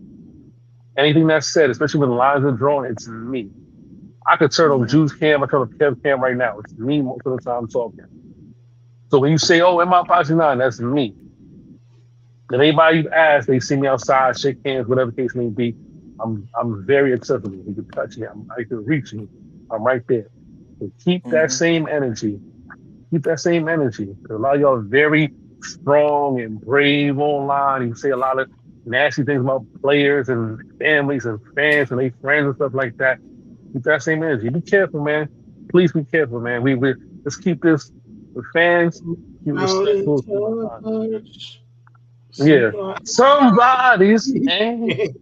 Anything that's said, especially when the lines are drawn, it's me. I could turn on Drew's cam, I turn on Kev's cam right now. It's me most of the time talking. So when you say, oh, MI569, that's me. And anybody you ask, they see me outside, shake hands, whatever the case may be. I'm very accessible. You can touch me. I can reach me. I'm right there. So keep that same energy. Keep that same energy. A lot of y'all are very strong and brave online. You say a lot of nasty things about players and families and fans and their friends and stuff like that. Keep that same energy. Be careful, man. Please be careful, man. We let's keep this with fans. Keep respectful. Yeah. Somebody's hand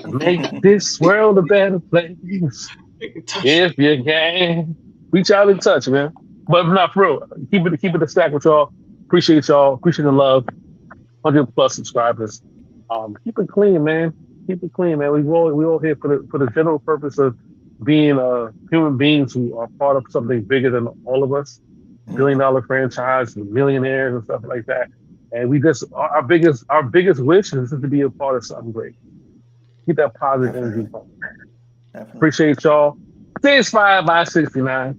make this world a better place. If you can. Reach out and touch, man. But not for real. Keep it a stack with y'all. Appreciate y'all. Appreciate the love. 100+ subscribers. Keep it clean, man. Keep it clean, man. We all here for the general purpose of being human beings who are part of something bigger than all of us. $1 billion franchise, millionaires and stuff like that. And we just our biggest wish is just to be a part of something great. Keep that positive energy going. Appreciate y'all. Stay inspired by 69.